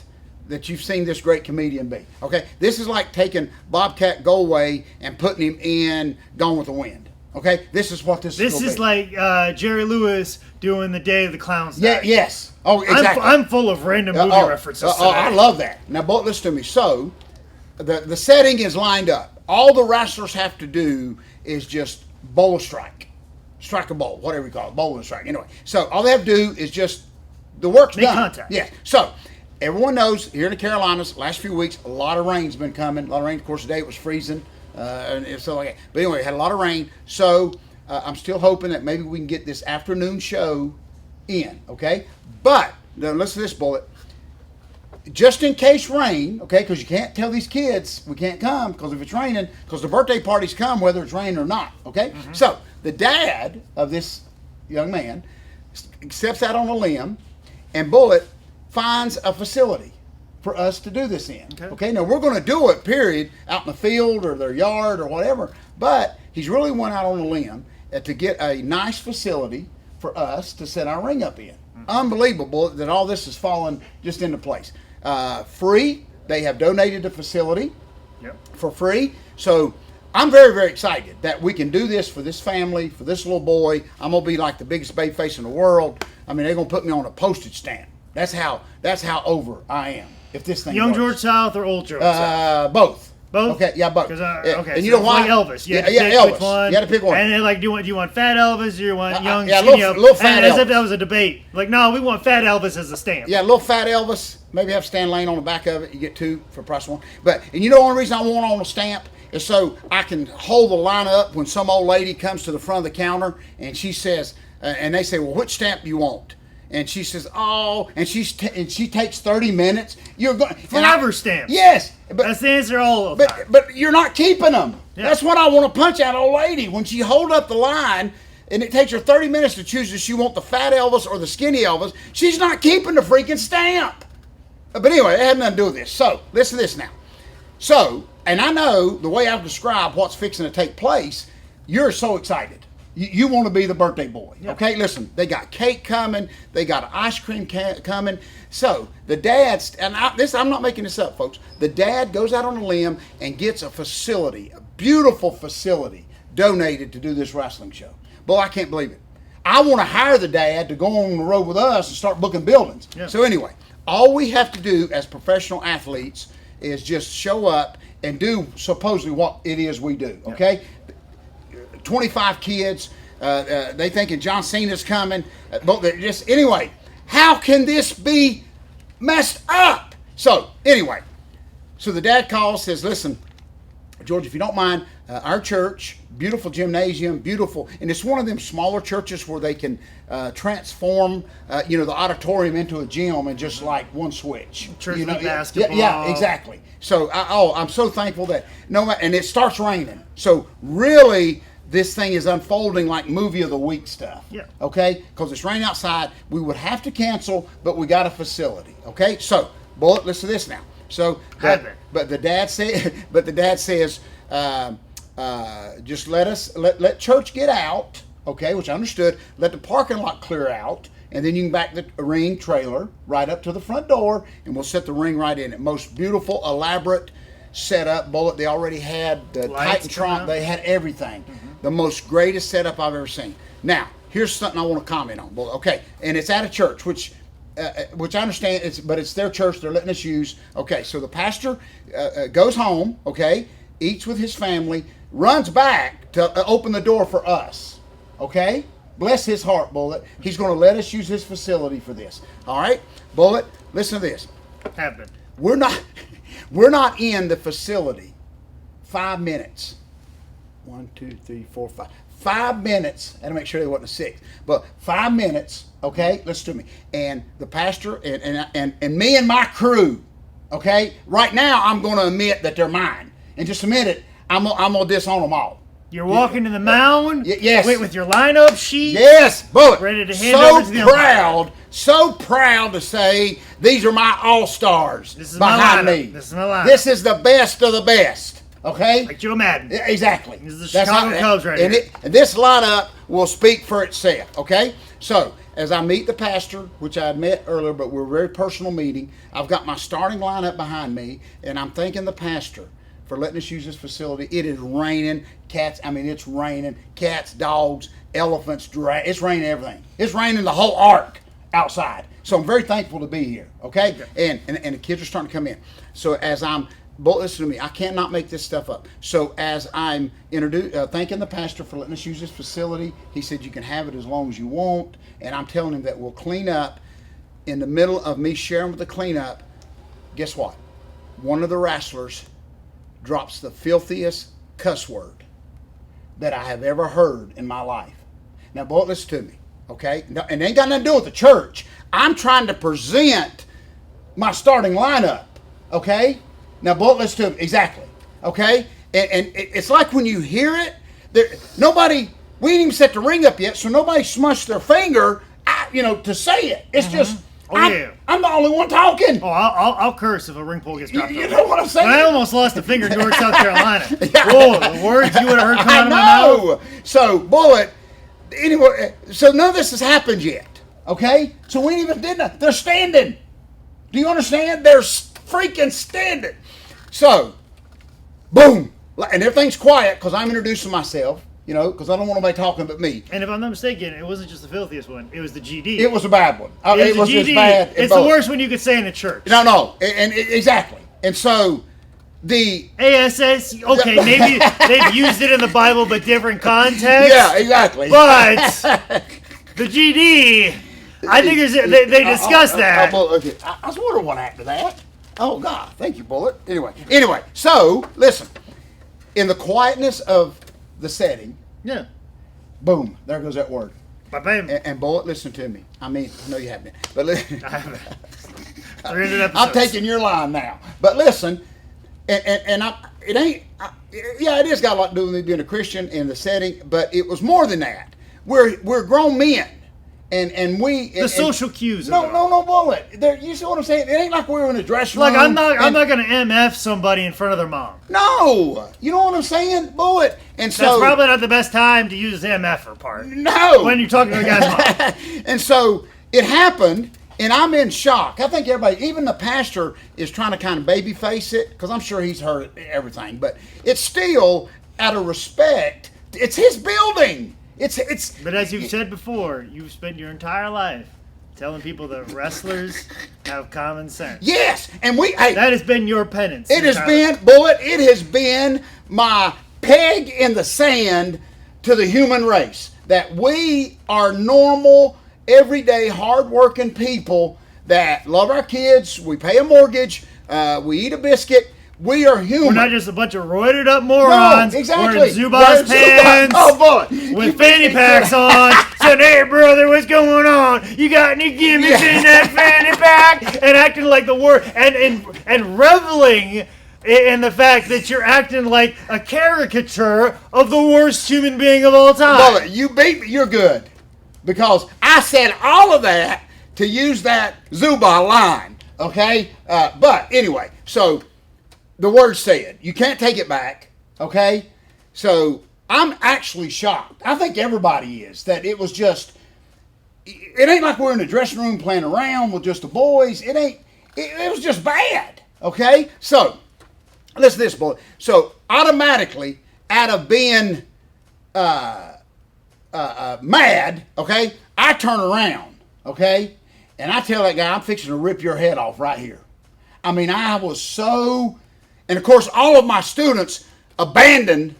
Speaker 1: that you've seen this great comedian be. Okay? This is like taking Bobcat Goldthwait and putting him in Gone with the Wind. Okay? This is what this is going to be. This is
Speaker 2: like Jerry Lewis doing the Day of the Clowns.
Speaker 1: Yeah, yes. Oh, exactly.
Speaker 2: I'm full of random movie references today.
Speaker 1: I love that. Now, Bullet, listen to me. So, the setting is lined up. All the wrestlers have to do is just bowl a strike a bowl, whatever you call it, bowl and strike. Anyway, so all they have to do is just the work's
Speaker 2: make
Speaker 1: done.
Speaker 2: Contact.
Speaker 1: Yeah. So everyone knows here in the Carolinas, last few weeks, a lot of rain's been coming. A lot of rain. Of course, today it was freezing, and so like that. But anyway, had a lot of rain. So I'm still hoping that maybe we can get this afternoon show in. Okay. But now listen to this, Bullet. Just in case rain, okay, because you can't tell these kids we can't come because if it's raining, because the birthday parties come whether it's raining or not, okay? Mm-hmm. So the dad of this young man steps out on a limb, and Bullet finds a facility for us to do this in. Okay, now we're going to do it, period, out in the field or their yard or whatever, but he's really went out on a limb to get a nice facility for us to set our ring up in. Mm-hmm. Unbelievable that all this has fallen just into place. Free. They have donated the facility for free. So I'm very, very excited that we can do this for this family, for this little boy. I'm gonna be like the biggest baby face in the world. I mean, they're gonna put me on a postage stamp. That's how over I am. If this thing
Speaker 2: Young
Speaker 1: works.
Speaker 2: George South or Old George South?
Speaker 1: Both.
Speaker 2: Both?
Speaker 1: Okay, yeah, both.
Speaker 2: Okay,
Speaker 1: and
Speaker 2: so
Speaker 1: you know why?
Speaker 2: like Elvis. You had to pick
Speaker 1: Elvis.
Speaker 2: which one.
Speaker 1: You had to pick one.
Speaker 2: And then, like, do you want fat Elvis or you want young,
Speaker 1: yeah,
Speaker 2: skinny
Speaker 1: little fat
Speaker 2: and as
Speaker 1: Elvis.
Speaker 2: if that was a debate. Like, no, we want fat Elvis as a stamp.
Speaker 1: Yeah, little fat Elvis. Maybe have Stan Lane on the back of it. You get 2 for price of 1. But and you know the only reason I want on a stamp is so I can hold the line up when some old lady comes to the front of the counter and she says, and they say, well, which stamp do you want? And she says, oh, and she takes 30 minutes. You're going
Speaker 2: Forever stamps.
Speaker 1: Yes, but
Speaker 2: that's the answer all the time.
Speaker 1: But you're not keeping them.
Speaker 2: Yeah.
Speaker 1: That's what I want to punch out old lady when she hold up the line. And it takes her 30 minutes to choose if she want the fat Elvis or the skinny Elvis. She's not keeping the freaking stamp. But anyway, it had nothing to do with this. So, listen to this now. So, and I know the way I've described what's fixing to take place, you're so excited. You want to be the birthday boy.
Speaker 2: Yeah.
Speaker 1: Okay, listen, they got cake coming. They got ice cream coming. So, the dad's, and I'm not making this up, folks. The dad goes out on a limb and gets a facility, a beautiful facility, donated to do this wrestling show. Boy, I can't believe it. I want to hire the dad to go on the road with us and start booking buildings.
Speaker 2: Yeah.
Speaker 1: So anyway, all we have to do as professional athletes is just show up and do supposedly what it is we do, okay? Yeah. 25 kids, they thinking John Cena's coming. But anyway, how can this be messed up? So anyway, so the dad calls, says, listen, George, if you don't mind, our church, beautiful gymnasium, beautiful, and it's one of them smaller churches where they can transform, the auditorium into a gym and just like one switch.
Speaker 2: Church basketball.
Speaker 1: Yeah, exactly. So, I'm so thankful that and it starts raining. So really, this thing is unfolding like movie of the week stuff.
Speaker 2: Yeah.
Speaker 1: Okay, because it's raining outside. We would have to cancel, but we got a facility. Okay, so Bullet, listen to this now. So, but the dad says, just let church get out, okay, which I understood. Let the parking lot clear out, and then you can back the ring trailer right up to the front door, and we'll set the ring right in it. Most beautiful, elaborate setup. Bullet, they already had the Titantron. They had everything. Mm-hmm. The most greatest setup I've ever seen. Now, here's something I want to comment on, Bullet. Okay, and it's at a church, which I understand, but it's their church. They're letting us use. Okay, so the pastor goes home, okay, eats with his family, runs back to open the door for us, okay? Bless his heart, Bullet. He's going to let us use his facility for this. All right, Bullet, listen to this.
Speaker 2: Happened.
Speaker 1: We're not in the facility 5 minutes. 1, 2, 3, 4, 5. 5 minutes. I had to make sure they wasn't a 6, but 5 minutes. Okay, listen to me. And the pastor and me and my crew. Okay, right now I'm going to admit that they're mine. In just a minute, I'm gonna disown them all.
Speaker 2: You're walking to the mound.
Speaker 1: Yes.
Speaker 2: With your lineup sheet.
Speaker 1: Yes, Bullet.
Speaker 2: Ready to hand over to the umpire.
Speaker 1: So proud to say these are my all-stars behind me.
Speaker 2: This is my lineup.
Speaker 1: This is the best of the best. Okay?
Speaker 2: Like Joe Madden.
Speaker 1: Exactly.
Speaker 2: This is the Chicago Cubs right here.
Speaker 1: And this lineup will speak for itself. Okay? So, as I meet the pastor, which I had met earlier, but we're a very personal meeting, I've got my starting lineup behind me, and I'm thanking the pastor for letting us use this facility. It is raining. It's raining. Cats, dogs, elephants, it's raining everything. It's raining the whole ark outside. So I'm very thankful to be here, okay? And the kids are starting to come in. So as listen to me, I cannot make this stuff up. So as I'm thanking the pastor for letting us use this facility, he said you can have it as long as you want, and I'm telling him that we'll clean up. In the middle of me sharing with the cleanup, guess what? One of the wrestlers drops the filthiest cuss word that I have ever heard in my life. Now, boy, listen to me, okay? And it ain't got nothing to do with the church. I'm trying to present my starting lineup, okay? Now, boy, listen to me, exactly, okay? And it's like when you hear it, we ain't even set the ring up yet, so nobody smushed their finger, to say it. It's just... I'm the only one talking.
Speaker 2: Oh, I'll curse if a ring pole gets dropped.
Speaker 1: You know what I'm saying?
Speaker 2: I almost lost a finger in North South Carolina. Whoa, the words you would have heard come out of my mouth.
Speaker 1: So, Bullet, anyway, so none of this has happened yet, okay? So we even did nothing. They're standing. Do you understand? They're freaking standing. So, boom, and everything's quiet because I'm introducing myself. You know, because I don't want nobody talking but me.
Speaker 2: And if I'm not mistaken, it wasn't just the filthiest one. It was the GD.
Speaker 1: It was a bad one.
Speaker 2: It was
Speaker 1: just
Speaker 2: GD.
Speaker 1: bad.
Speaker 2: It's the worst one you could say in a church.
Speaker 1: No. Exactly. And so the
Speaker 2: ASS, okay, maybe they've used it in the Bible, but different context.
Speaker 1: Yeah, exactly.
Speaker 2: But the GD, I think they discussed that.
Speaker 1: Okay. I was wondering what happened to that. Oh, God. Thank you, Bullet. Anyway, so, listen. In the quietness of the setting,
Speaker 2: Yeah.
Speaker 1: boom, there goes that word.
Speaker 2: Bam.
Speaker 1: And Bullet, listen to me. I mean, I know you haven't, but listen.
Speaker 2: I haven't. 300 episodes.
Speaker 1: I'm taking your line now. But listen, and it is got a lot to do with me being a Christian in the setting, but it was more than that. We're grown men. And we
Speaker 2: the social cues.
Speaker 1: No, Bullet. You see what I'm saying? It ain't like we were in a dressing room.
Speaker 2: Like I'm not gonna MF somebody in front of their mom.
Speaker 1: No, you know what I'm saying, Bullet. And so
Speaker 2: that's probably not the best time to use the MFer part.
Speaker 1: No,
Speaker 2: when you're talking to a guy's mom.
Speaker 1: And so it happened, and I'm in shock. I think everybody, even the pastor, is trying to kind of baby face it because I'm sure he's heard everything, but it's still out of respect. It's his building.
Speaker 2: But as you've said before, you've spent your entire life telling people that wrestlers have common sense.
Speaker 1: Yes, and
Speaker 2: that has been your penance.
Speaker 1: It has been, Bullet. It has been my peg in the sand to the human race that we are normal, everyday, hard-working people that love our kids. We pay a mortgage. We eat a biscuit. We are human.
Speaker 2: We're not just a bunch of roided up morons.
Speaker 1: No, exactly.
Speaker 2: Wearing Zubaz pants.
Speaker 1: Oh, boy.
Speaker 2: With fanny packs on. Saying, hey, brother, what's going on? You got any gimmicks in that fanny pack? And acting like the worst. And reveling in the fact that you're acting like a caricature of the worst human being of all time.
Speaker 1: Brother, you beat me. You're good. Because I said all of that to use that Zubaz line. Okay? But anyway, so the word said, you can't take it back, okay? So I'm actually shocked. I think everybody is, that it was just, it ain't like we're in the dressing room playing around with just the boys. It was just bad, okay? So, listen to this, boy. So automatically, out of being mad, okay, I turn around, okay? And I tell that guy, I'm fixing to rip your head off right here. I mean, I was so... And of course, all of my students abandoned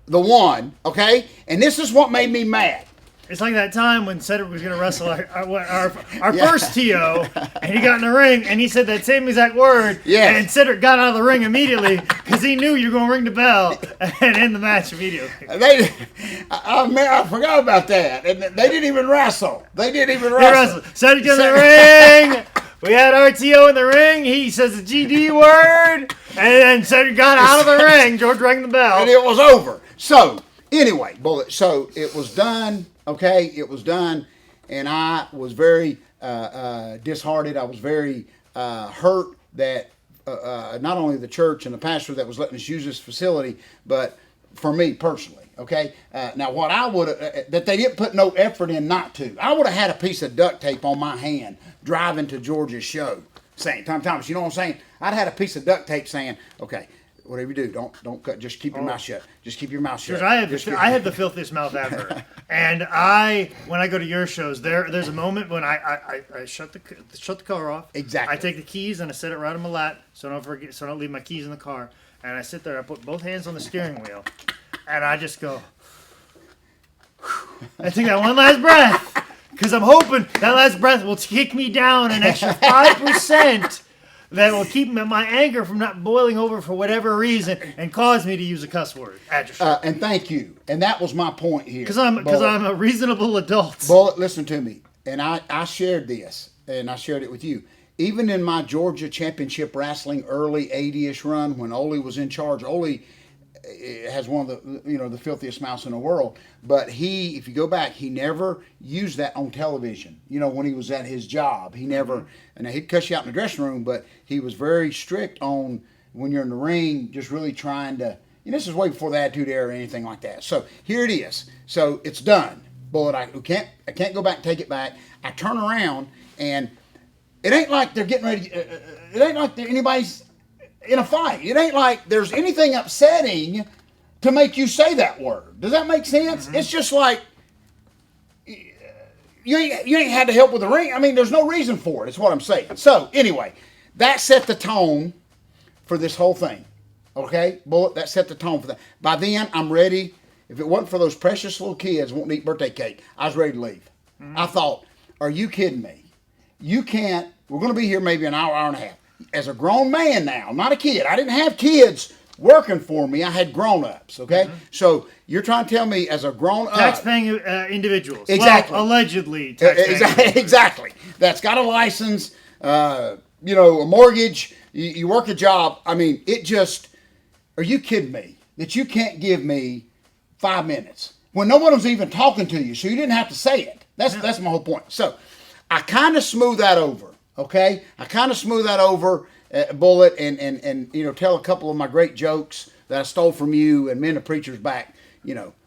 Speaker 1: the one, okay? And this is what made me mad.
Speaker 2: It's like that time when Cedric was going to wrestle our first TO, and he got in the ring, and he said that same exact word, and Cedric got out of the ring immediately because he knew you were going to ring the bell and end the match immediately.
Speaker 1: I forgot about that. And they didn't even wrestle. They wrestled.
Speaker 2: Cedric in the ring. We had RTO in the ring. He says the GD word. And then Cedric got out of the ring. George rang the bell.
Speaker 1: And it was over. So, anyway, Bullet. So, it was done. Okay? It was done. And I was very disheartened. I was very hurt that not only the church and the pastor that was letting us use this facility, but for me personally. Okay? Now, what I would have, that they didn't put no effort in not to. I would have had a piece of duct tape on my hand driving to George's show saying, Thomas, you know what I'm saying? I'd had a piece of duct tape saying, okay, whatever you do, don't cut, just keep your mouth shut. Just keep your mouth shut.
Speaker 2: George, I have the filthiest mouth ever. And when I go to your shows, there's a moment when I shut the car off.
Speaker 1: Exactly.
Speaker 2: I take the keys and I set it right on my lap so I don't leave my keys in the car. And I sit there, I put both hands on the steering wheel, and I just go, I take that one last breath, because I'm hoping that last breath will kick me down an extra 5% that will keep my anger from not boiling over for whatever reason and cause me to use a cuss word at your show.
Speaker 1: And thank you. And that was my point here.
Speaker 2: Because I'm a reasonable adult.
Speaker 1: Bullet, listen to me. And I shared this, and I shared it with you. Even in my Georgia Championship Wrestling early 80-ish run, when Ole was in charge, Ole has one of the filthiest mouths in the world. But he, if you go back, he never used that on television. When he was at his job, he never. And he'd cuss you out in the dressing room, but he was very strict on when you're in the ring, just really trying to. This is way before the Attitude Era or anything like that. So here it is. So it's done. Bullet, I can't go back and take it back. I turn around and. It ain't like they're getting ready. It ain't like anybody's in a fight. It ain't like there's anything upsetting to make you say that word. Does that make sense? It's just like you ain't had to help with the ring. I mean, there's no reason for it. It's what I'm saying. So anyway, that set the tone for this whole thing. Okay, Bullet, that set the tone for that. By then, I'm ready. If it wasn't for those precious little kids wanting to eat birthday cake, I was ready to leave. I thought, are you kidding me? You can't. We're going to be here maybe an hour, hour and a half. As a grown man now, not a kid. I didn't have kids working for me. I had grown-ups, okay? So you're trying to tell me as a grown-up...
Speaker 2: Tax-paying individuals.
Speaker 1: Exactly.
Speaker 2: Well, allegedly tax-paying.
Speaker 1: Exactly. That's got a license, a mortgage, you work a job. I mean, it just... Are you kidding me? That you can't give me 5 minutes when no one was even talking to you, so you didn't have to say it. That's my whole point. So I kind of smooth that over, okay? I kind of smooth that over, Bullet, and tell a couple of my great jokes that I stole from you, and me and the preacher's back.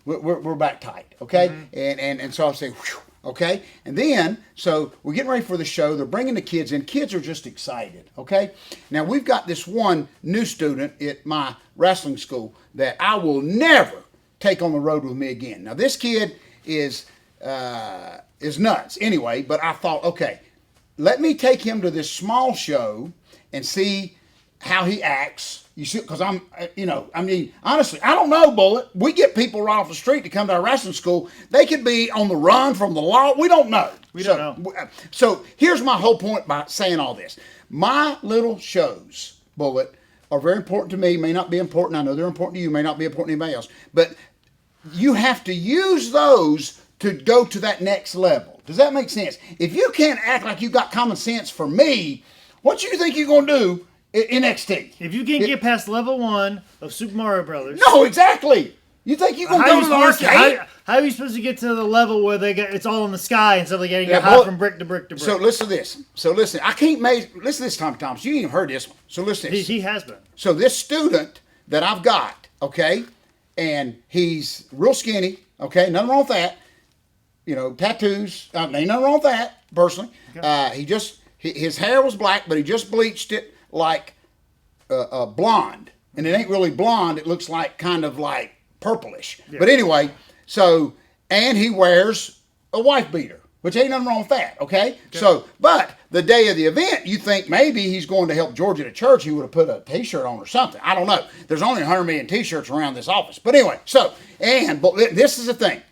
Speaker 1: We're back tight, okay? And so I'll say, whew, okay? And then, so we're getting ready for the show. They're bringing the kids in. Kids are just excited, okay? Now, we've got this one new student at my wrestling school that I will never take on the road with me again. Now, this kid is nuts anyway, but I thought, okay, let me take him to this small show and see how he acts. You see, because honestly, I don't know, Bullet. We get people right off the street to come to our wrestling school. They could be on the run from the law. We don't know.
Speaker 2: We don't know.
Speaker 1: So here's my whole point by saying all this. My little shows, Bullet, are very important to me. May not be important. I know they're important to you. May not be important to anybody else. But you have to use those to go to that next level. Does that make sense? If you can't act like you got common sense for me, what you think you're going to do in NXT?
Speaker 2: If you can't get past level 1 of Super Mario Brothers.
Speaker 1: No, exactly. You think you're going to go to the arcade?
Speaker 2: How are you supposed to get to the level where it's all in the sky instead of like getting high from brick to brick to brick?
Speaker 1: So listen to this. I can't listen to this, Tommy Thomas. You ain't even heard this one. So listen to this.
Speaker 2: He has been.
Speaker 1: So this student that I've got, okay, and he's real skinny, okay, nothing wrong with that. Tattoos, ain't nothing wrong with that, personally. Okay. His hair was black, but he just bleached it like blonde. And it ain't really blonde, it looks like kind of like purplish. Yeah. But anyway, and he wears a wife beater, which ain't nothing wrong with that, okay? So, but the day of the event, you think maybe he's going to help George at a church, he would have put a t-shirt on or something. I don't know. There's only 100 million t-shirts around this office. But anyway, but this is the thing.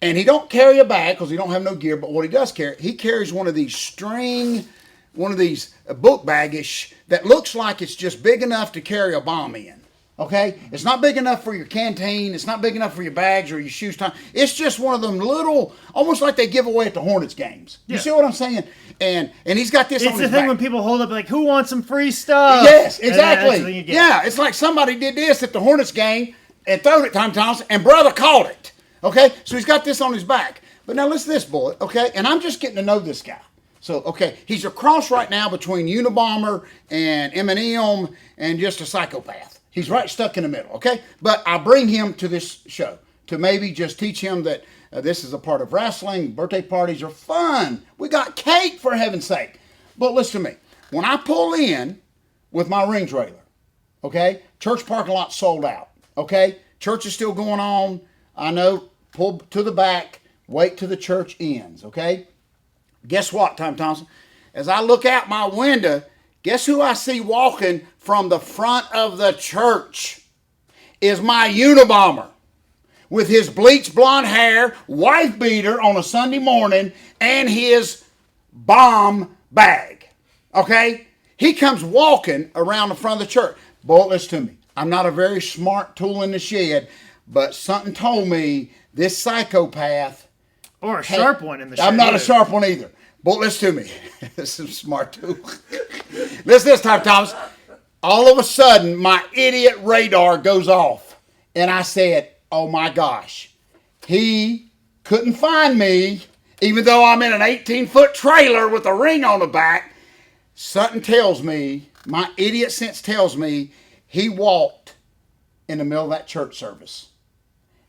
Speaker 1: And he don't carry a bag because he don't have no gear, but what he does carry, he carries one of these book baggish that looks like it's just big enough to carry a bomb in. Okay? It's not big enough for your canteen. It's not big enough for your bags or your shoes. It's just one of them little, almost like they give away at the Hornets games. You see what I'm saying? And he's got this on his back. It's the thing
Speaker 2: when people hold up like, who wants some free stuff?
Speaker 1: Yes, exactly. Yeah, it's like somebody did this at the Hornets game and threw it at Tom Thompson and brother caught it. Okay? So he's got this on his back. But now listen to this, Bullet. Okay? And I'm just getting to know this guy. So, okay, he's a cross right now between Unabomber and Eminem and just a psychopath. He's right stuck in the middle, okay? But I bring him to this show to maybe just teach him that this is a part of wrestling. Birthday parties are fun. We got cake, for heaven's sake. But listen to me. When I pull in with my ring trailer, okay, church parking lot sold out, okay? Church is still going on. I know, pull to the back, wait till the church ends, okay? Guess what, Tom Thompson? As I look out my window, guess who I see walking from the front of the church? Is my Unabomber with his bleached blonde hair, wife beater on a Sunday morning, and his bomb bag. Okay? He comes walking around the front of the church. Boy, listen to me. I'm not a very smart tool in the shed, but something told me this psychopath.
Speaker 2: Or a sharp one in the shed.
Speaker 1: I'm not a sharp one either. But listen to me. This is smart too. Listen this time, Thomas. All of a sudden, my idiot radar goes off. And I said, oh my gosh. He couldn't find me, even though I'm in an 18-foot trailer with a ring on the back. Something tells me, my idiot sense tells me, he walked in the middle of that church service.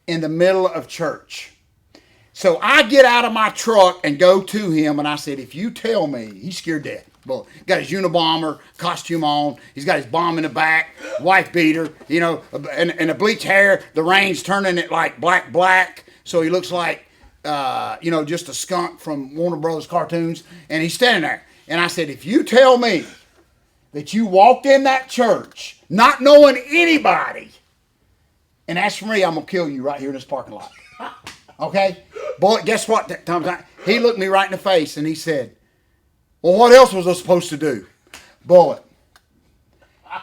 Speaker 1: In the middle of church. So I get out of my truck and go to him, and I said, if you tell me, he's scared dead. Well, got his Unabomber costume on. He's got his bomb in the back, wife beater, you know, and the bleach hair. The rain's turning it like black, so he looks like, you know, just a skunk from Warner Brothers cartoons. And he's standing there. And I said, if you tell me that you walked in that church not knowing anybody and asked for me, I'm going to kill you right here in this parking lot. Okay? Boy, guess what? He looked me right in the face and he said, well, what else was I supposed to do? Bullet.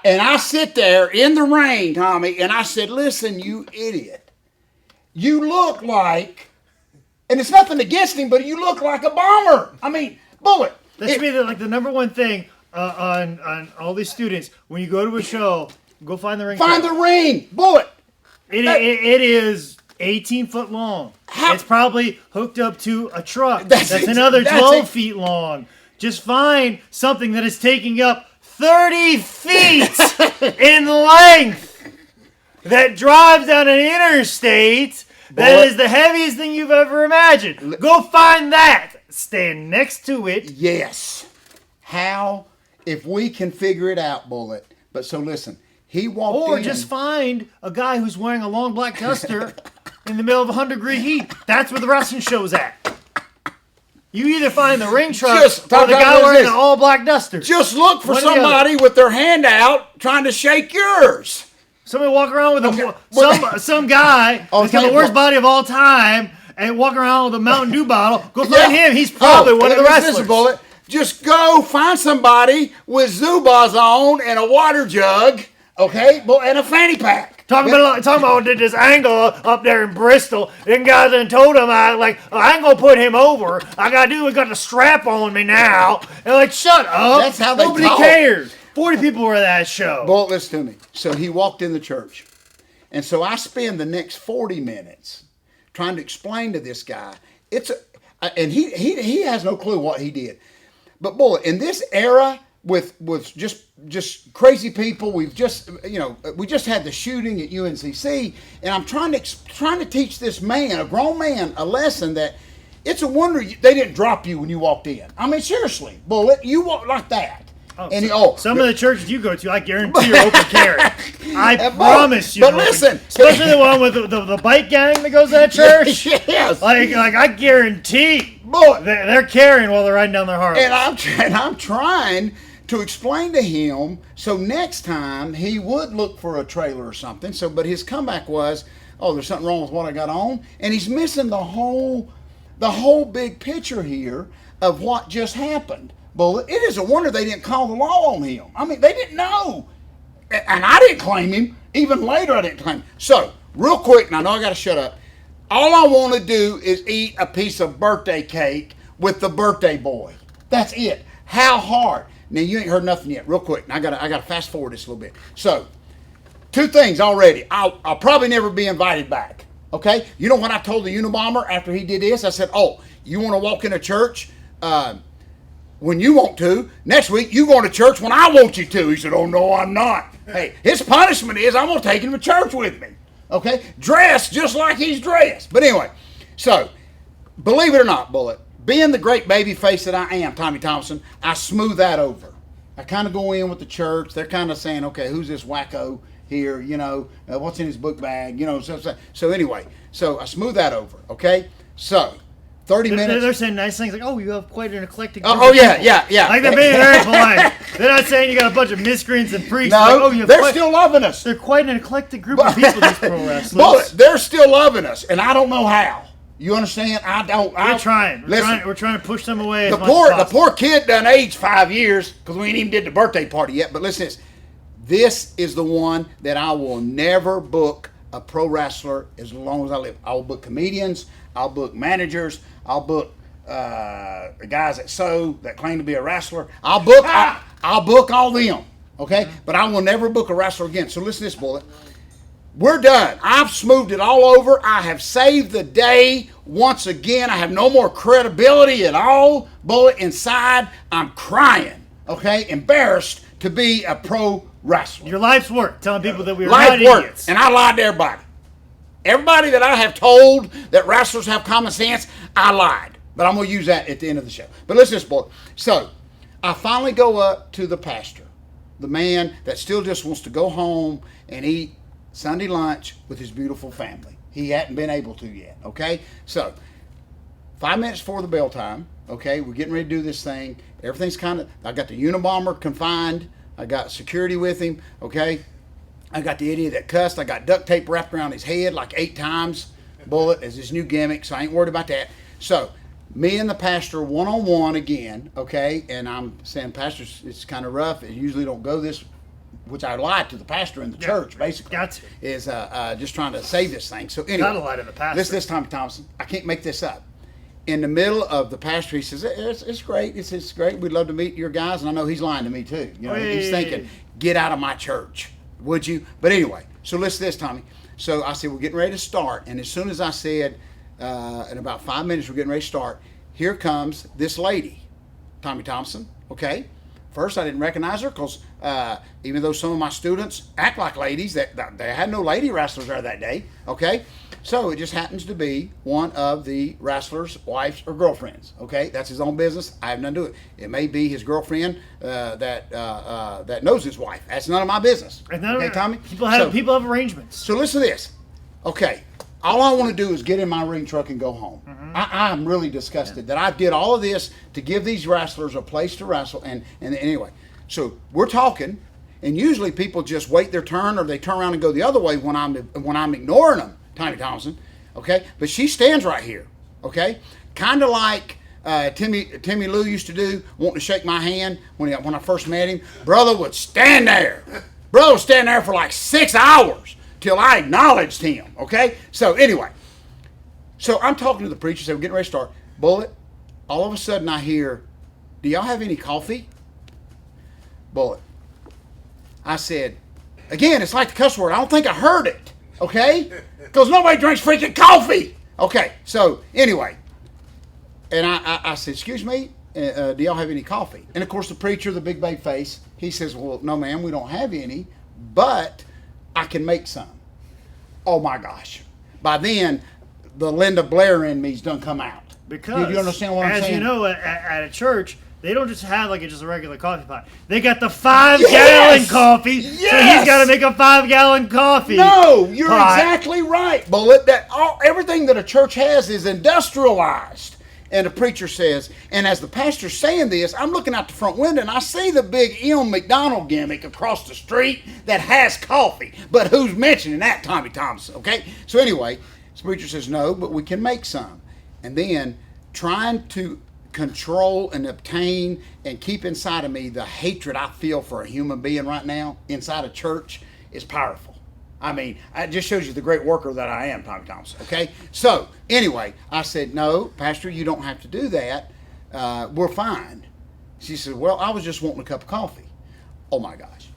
Speaker 1: And I sit there in the rain, Tommy, and I said, listen, you idiot. You look like, and it's nothing against him, but you look like a bomber. I mean, Bullet.
Speaker 2: That should be the number one thing on all these students. When you go to a show, go find the ring.
Speaker 1: Find the ring. Bullet.
Speaker 2: It is 18 foot long. It's probably hooked up to a truck. That's another 12 feet long. Just find something that is taking up 30 feet in length that drives down an interstate that is the heaviest thing you've ever imagined. Go find that. Stand next to it.
Speaker 1: Yes. How? If we can figure it out, Bullet. But so listen, he walked in.
Speaker 2: Or just find a guy who's wearing a long black duster in the middle of 100-degree heat. That's where the wrestling show's at. You either find the ring truck or the guy wearing an all-black duster.
Speaker 1: Just look for somebody with their hand out trying to shake yours.
Speaker 2: Somebody walk around with some guy who's got the worst body of all time and walk around with a Mountain Dew bottle. Go find him. He's probably one of the wrestlers.
Speaker 1: Bullet. Just go find somebody with Zubaz on and a water jug, okay, and a fanny pack.
Speaker 2: Talking about this angle up there in Bristol. Then guys done told him I ain't gonna put him over. We got the strap on me now. And like, shut up.
Speaker 1: That's how they
Speaker 2: Nobody cares. 40 people were at that show.
Speaker 1: Bullet, listen to me. So he walked in the church. And so I spend the next 40 minutes trying to explain to this guy. And he has no clue what he did. But Bullet, in this era with just crazy people, we just had the shooting at UNCC, and I'm trying to teach this man, a grown man, a lesson that it's a wonder they didn't drop you when you walked in. I mean, seriously, Bullet, you walk like that.
Speaker 2: Some of the churches you go to, I guarantee you're open carry. I promise you.
Speaker 1: But listen,
Speaker 2: especially the one with the bike gang that goes to that church.
Speaker 1: Yes.
Speaker 2: Like I guarantee,
Speaker 1: boy,
Speaker 2: they're carrying while they're riding down their Harleys.
Speaker 1: And I'm trying to explain to him so next time he would look for a trailer or something. But his comeback was, oh, there's something wrong with what I got on, and he's missing the whole big picture here of what just happened. Bullet, it is a wonder they didn't call the law on him. I mean, they didn't know. And I didn't claim him. Even later, I didn't claim him. So, real quick, and I know I got to shut up. All I want to do is eat a piece of birthday cake with the birthday boy. That's it. How hard? Now, you ain't heard nothing yet. Real quick. Now, I got to fast forward this a little bit. So, two things already. I'll probably never be invited back. Okay? You know what I told the Unabomber after he did this? I said, oh, you want to walk in a church? When you want to. Next week, you going to church when I want you to. He said, oh, no, I'm not. Hey, his punishment is I'm going to take him to church with me. Okay? Dressed just like he's dressed. But anyway, so, believe it or not, Bullet, being the great baby face that I am, Tommy Thompson, I smooth that over. I kind of go in with the church. They're kind of saying, okay, who's this wacko here? You know, what's in his book bag? You know, so anyway, so I smooth that over. Okay? So, 30 minutes.
Speaker 2: They're saying nice things like, oh, you have quite an eclectic group.
Speaker 1: Yeah.
Speaker 2: Like they're being very polite. They're not saying you got a bunch of miscreants and freaks.
Speaker 1: No, like, they're still loving us.
Speaker 2: They're quite an eclectic group of people, these pro wrestlers.
Speaker 1: But they're still loving us, and I don't know how. You understand?
Speaker 2: We're trying. We're trying to push them away.
Speaker 1: The poor kid done aged 5 years because we ain't even did the birthday party yet. But listen to this. This is the one that I will never book a pro wrestler as long as I live. I will book comedians. I'll book managers. I'll book the guys that sew, that claim to be a wrestler. I'll book all them, okay? But I will never book a wrestler again. So listen to this, Bullet. We're done. I've smoothed it all over. I have saved the day once again. I have no more credibility at all. Bullet, inside, I'm crying, okay? Embarrassed to be a pro wrestler.
Speaker 2: Your life's work, telling people that we are not idiots.
Speaker 1: And I lied to everybody. Everybody that I have told that wrestlers have common sense, I lied. But I'm going to use that at the end of the show. But listen to this, boy. So, I finally go up to the pastor, the man that still just wants to go home and eat Sunday lunch with his beautiful family. He hadn't been able to yet, okay? So, 5 minutes before the bell time, okay, we're getting ready to do this thing. Everything's kind of, I got the Unabomber confined. I got security with him, okay? I got the idiot that cussed. I got duct tape wrapped around his head like 8 times. Bullet as his new gimmick, so I ain't worried about that. So, me and the pastor one-on-one again, okay? And I'm saying, Pastor, it's kind of rough. I usually don't go this, which I lied to the pastor in the church, basically.
Speaker 2: Gotcha.
Speaker 1: Is just trying to save this thing. So anyway.
Speaker 2: Gotta lie to the pastor.
Speaker 1: This Tommy Thompson. I can't make this up. In the middle of the pastor, he says, it's great. It's great. We'd love to meet your guys. And I know he's lying to me, too. You know, he's thinking, get out of my church, would you? But anyway, so listen to this, Tommy. So I said, we're getting ready to start. And as soon as I said, in about 5 minutes, we're getting ready to start, here comes this lady, Tommy Thompson, okay? First, I didn't recognize her because even though some of my students act like ladies, that they had no lady wrestlers there that day, okay? So it just happens to be one of the wrestlers' wives or girlfriends, okay? That's his own business. I have nothing to do with it. It may be his girlfriend that knows his wife. That's none of my business. Okay, Tommy?
Speaker 2: People have arrangements.
Speaker 1: So listen to this. Okay, all I want to do is get in my ring truck and go home. I'm really disgusted that I did all of this to give these wrestlers a place to wrestle. And anyway, so we're talking, and usually people just wait their turn or they turn around and go the other way when I'm ignoring them, Tommy Thompson. Okay, but she stands right here. Okay, kind of like Timmy Lou used to do, wanting to shake my hand when I first met him. Brother would stand there. Brother would stand there for like 6 hours till I acknowledged him. Okay, so anyway. So I'm talking to the preacher, so we're getting ready to start. Bullet, all of a sudden I hear, do y'all have any coffee? Bullet. I said, again, it's like the cuss word. I don't think I heard it, okay? Because nobody drinks freaking coffee. Okay, so anyway. And I said, excuse me, do y'all have any coffee? And of course the preacher, the big big face, he says, well, no ma'am, we don't have any, but I can make some. Oh my gosh. By then, the Linda Blair in me's done come out.
Speaker 2: Because
Speaker 1: you understand what I'm saying?
Speaker 2: As you know, at a church, they don't just have just a regular coffee pot. They got the 5-gallon coffee.
Speaker 1: Yes!
Speaker 2: So he's got to make a 5-gallon coffee.
Speaker 1: No, you're exactly right, Bullet. Everything that a church has is industrialized. And the preacher says, and as the pastor's saying this, I'm looking out the front window and I see the big M. McDonald gimmick across the street that has coffee. But who's mentioning that? Tommy Thompson, okay? So anyway, the preacher says, no, but we can make some. And then trying to control and obtain and keep inside of me the hatred I feel for a human being right now inside a church is powerful. I mean, it just shows you the great worker that I am, Tommy Thompson, okay? So, anyway, I said, no, Pastor, you don't have to do that. We're fine. She said, well, I was just wanting a cup of coffee. Oh, my gosh.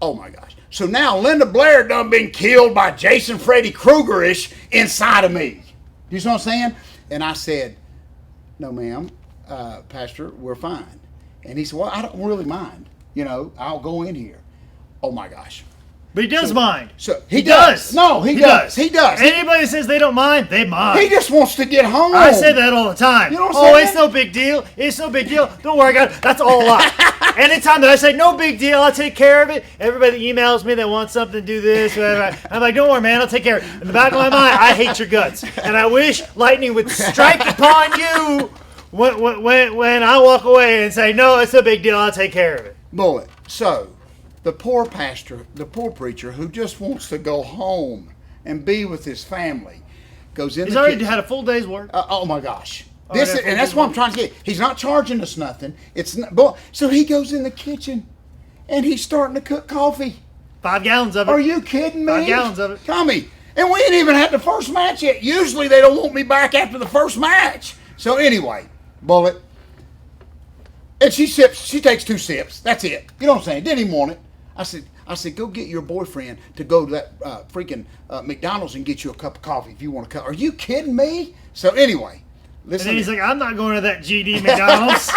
Speaker 1: Oh, my gosh. So now Linda Blair done been killed by Jason Freddy Krueger-ish inside of me. You see what I'm saying? And I said, no, ma'am, Pastor, we're fine. And he said, well, I don't really mind. You know, I'll go in here. Oh, my gosh.
Speaker 2: But he does mind.
Speaker 1: So he does. No, he does. He does.
Speaker 2: Anybody that says they don't mind, they mind.
Speaker 1: He just wants to get home.
Speaker 2: I say that all the time.
Speaker 1: You know what I'm saying?
Speaker 2: It's no big deal. It's no big deal. Don't worry, God. That's all a lie. Anytime that I say no big deal, I'll take care of it. Everybody that emails me that wants something to do this, whatever, I'm like, don't worry, man. I'll take care of it. In the back of my mind, I hate your guts, and I wish lightning would strike upon you when I walk away and say, no, it's no big deal. I'll take care of it.
Speaker 1: Bullet. So. The poor pastor, the poor preacher who just wants to go home and be with his family goes in.
Speaker 2: He's already had a full day's work.
Speaker 1: Oh my gosh! And that's what I'm trying to get. He's not charging us nothing. It's not, so he goes in the kitchen and he's starting to cook coffee.
Speaker 2: 5 gallons of it.
Speaker 1: Are you kidding me?
Speaker 2: 5 gallons of it.
Speaker 1: Tommy, and we ain't even had the first match yet. Usually they don't want me back after the first match. So anyway, Bullet. And she takes 2 sips. That's it. You know what I'm saying? Didn't even want it. I said, go get your boyfriend to go to that freaking McDonald's and get you a cup of coffee if you want to. Are you kidding me? So anyway, listen.
Speaker 2: And then he's like, I'm not going to that GD McDonald's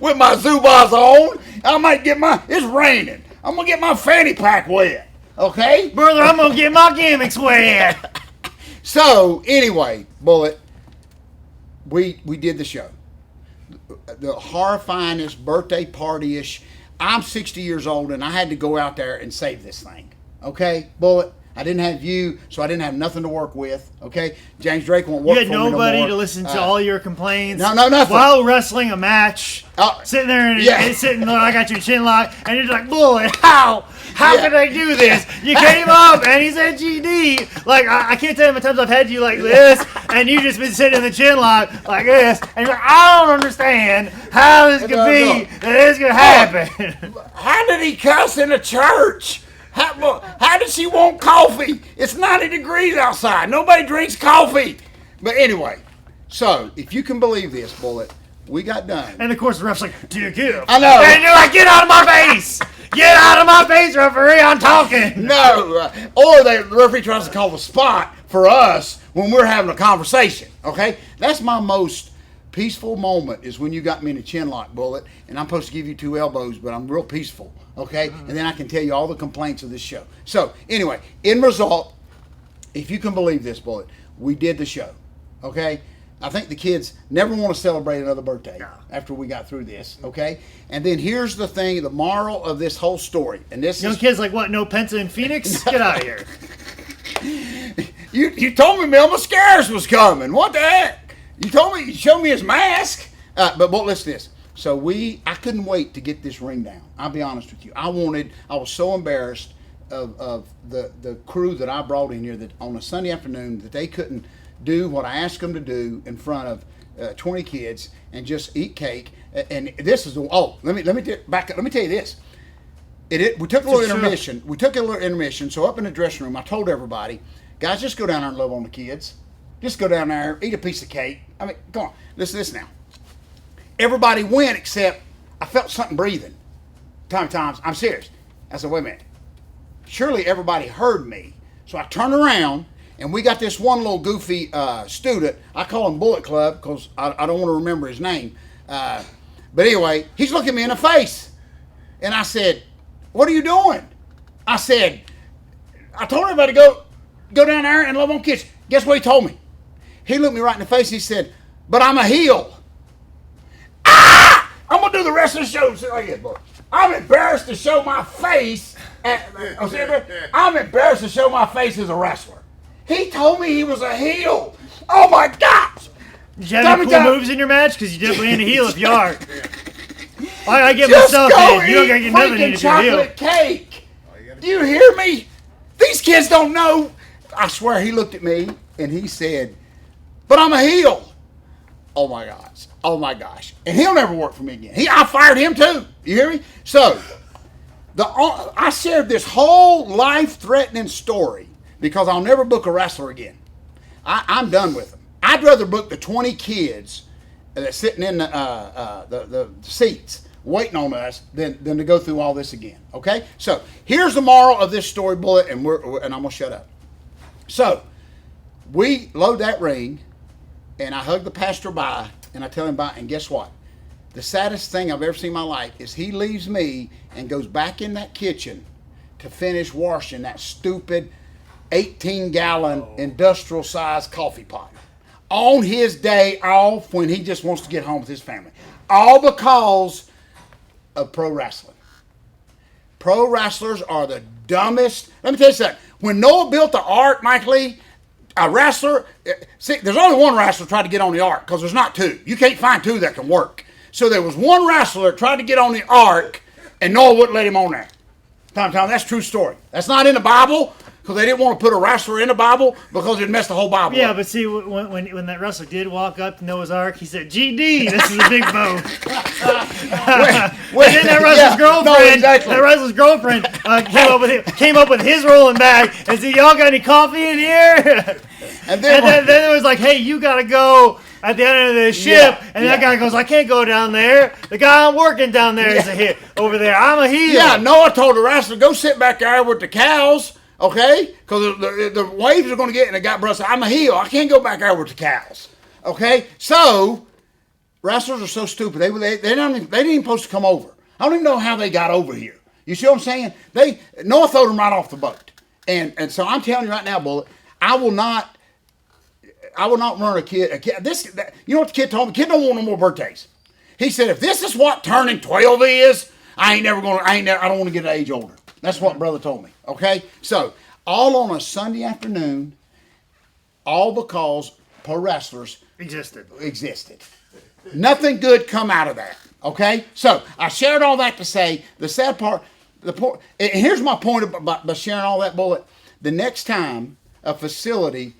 Speaker 1: with my Zubaz on. I might get it's raining. I'm gonna get my fanny pack wet. Okay,
Speaker 2: brother. I'm gonna get my gimmicks wet.
Speaker 1: So anyway, Bullet, we did the show. The horrifyingest birthday party-ish. I'm 60 years old, and I had to go out there and save this thing. Okay, Bullet? I didn't have you, so I didn't have nothing to work with. Okay? James Drake won't work for me no more.
Speaker 2: You had nobody to listen to all your complaints.
Speaker 1: No, nothing.
Speaker 2: While wrestling a match, sitting there and sitting there, I got your chin lock, and you're like, Bullet, how can I do this? You came up, and he said GD. Like, I can't tell you how many times I've had you like this, and you just been sitting in the chin lock like this, and you're like, I don't understand how this could be that this could happen.
Speaker 3: How did he cuss in a church? How did she want coffee? It's 90 degrees outside. Nobody drinks coffee.
Speaker 1: But anyway, so if you can believe this, Bullet, we got done.
Speaker 2: And of course the ref's like, do you give?
Speaker 1: I know.
Speaker 2: And you're like, get out of my face! Get out of my face, referee, I'm talking!
Speaker 1: No. Or the referee tries to call the spot for us when we're having a conversation. Okay? That's my most peaceful moment is when you got me in a chin lock, Bullet, and I'm supposed to give you 2 elbows, but I'm real peaceful. Okay? And then I can tell you all the complaints of this show. So, anyway, end result, if you can believe this, Bullet, we did the show. Okay? I think the kids never want to celebrate another birthday after we got through this. Okay? And then here's the thing, the moral of this whole story. And this
Speaker 2: young kids like, what, no Penta in Phoenix? Get out of here.
Speaker 1: You told me Mel Mascaris was coming. What the heck? You showed me his mask. But listen to this. So I couldn't wait to get this ring down. I'll be honest with you. I was so embarrassed of the crew that I brought in here that on a Sunday afternoon that they couldn't do what I asked them to do in front of 20 kids and just eat cake. And this is let me back up. Let me tell you this. We took a little intermission. We took a little intermission. So up in the dressing room, I told everybody, guys, just go down there and love on the kids. Just go down there, eat a piece of cake. I mean, come on, listen to this now. Everybody went except I felt something breathing. Times, I'm serious. I said, wait a minute. Surely everybody heard me. So I turned around, and we got this one little goofy student. I call him Bullet Club because I don't want to remember his name. But anyway, he's looking me in the face. And I said, what are you doing? I told everybody to go down there and love on kids. Guess what he told me? He looked me right in the face. He said, but I'm a heel. I'm going to do the rest of the show like this, boy. I'm embarrassed to show my face. I'm embarrassed to show my face as a wrestler. He told me he was a heel. Oh, my gosh.
Speaker 2: Did you have any cool moves in your match? Because you definitely ain't a heel if you are. I get myself in. You don't got to get nothing if you're a heel.
Speaker 1: Chocolate cake. Do you hear me? These kids don't know. I swear he looked at me and he said, but I'm a heel. Oh my gosh. Oh my gosh. And he'll never work for me again. I fired him too. You hear me? So, I shared this whole life-threatening story because I'll never book a wrestler again. I'm done with them. I'd rather book the 20 kids that's sitting in the seats waiting on us than to go through all this again. Okay? So, here's the moral of this story, Bullet, and I'm going to shut up. So, we load that ring, and I hug the pastor by, and I tell him bye, and guess what? The saddest thing I've ever seen in my life is he leaves me and goes back in that kitchen to finish washing that stupid 18-gallon industrial-sized coffee pot on his day off when he just wants to get home with his family. All because of pro wrestling. Pro wrestlers are the dumbest. Let me tell you something. When Noah built the ark, Mike Lee, a wrestler, see, there's only one wrestler tried to get on the ark because there's not two. You can't find two that can work. So there was one wrestler that tried to get on the ark, and Noah wouldn't let him on there. Tom, that's a true story. That's not in the Bible because they didn't want to put a wrestler in the Bible because it'd mess the whole Bible
Speaker 2: up.
Speaker 1: But
Speaker 2: see, when that wrestler did walk up to Noah's Ark, he said, GD, this is a big boat. And then that wrestler's girlfriend came up with his rolling bag and said, y'all got any coffee in here? And then it was like, hey, you got to go at the end of the ship. That guy goes, I can't go down there. The guy I'm working down there is a hit over there. I'm a heel.
Speaker 1: Yeah, Noah told the wrestler, go sit back there with the cows. Okay? Because the waves are going to get, and the guy brother said, I'm a heel. I can't go back there with the cows. Okay? So, wrestlers are so stupid. They didn't even supposed to come over. I don't even know how they got over here. You see what I'm saying? Noah throwed them right off the boat. And so I'm telling you right now, Bullet, I will not I will not run a kid. You know what the kid told me? The kid don't want no more birthdays. He said, if this is what turning 12 is, I don't want to get an age older. That's what brother told me. Okay? So, all on a Sunday afternoon, all because pro wrestlers existed. Nothing good come out of that. Okay? So, I shared all that to say, the sad part, and here's my point about sharing all that, Bullet. The next time a facility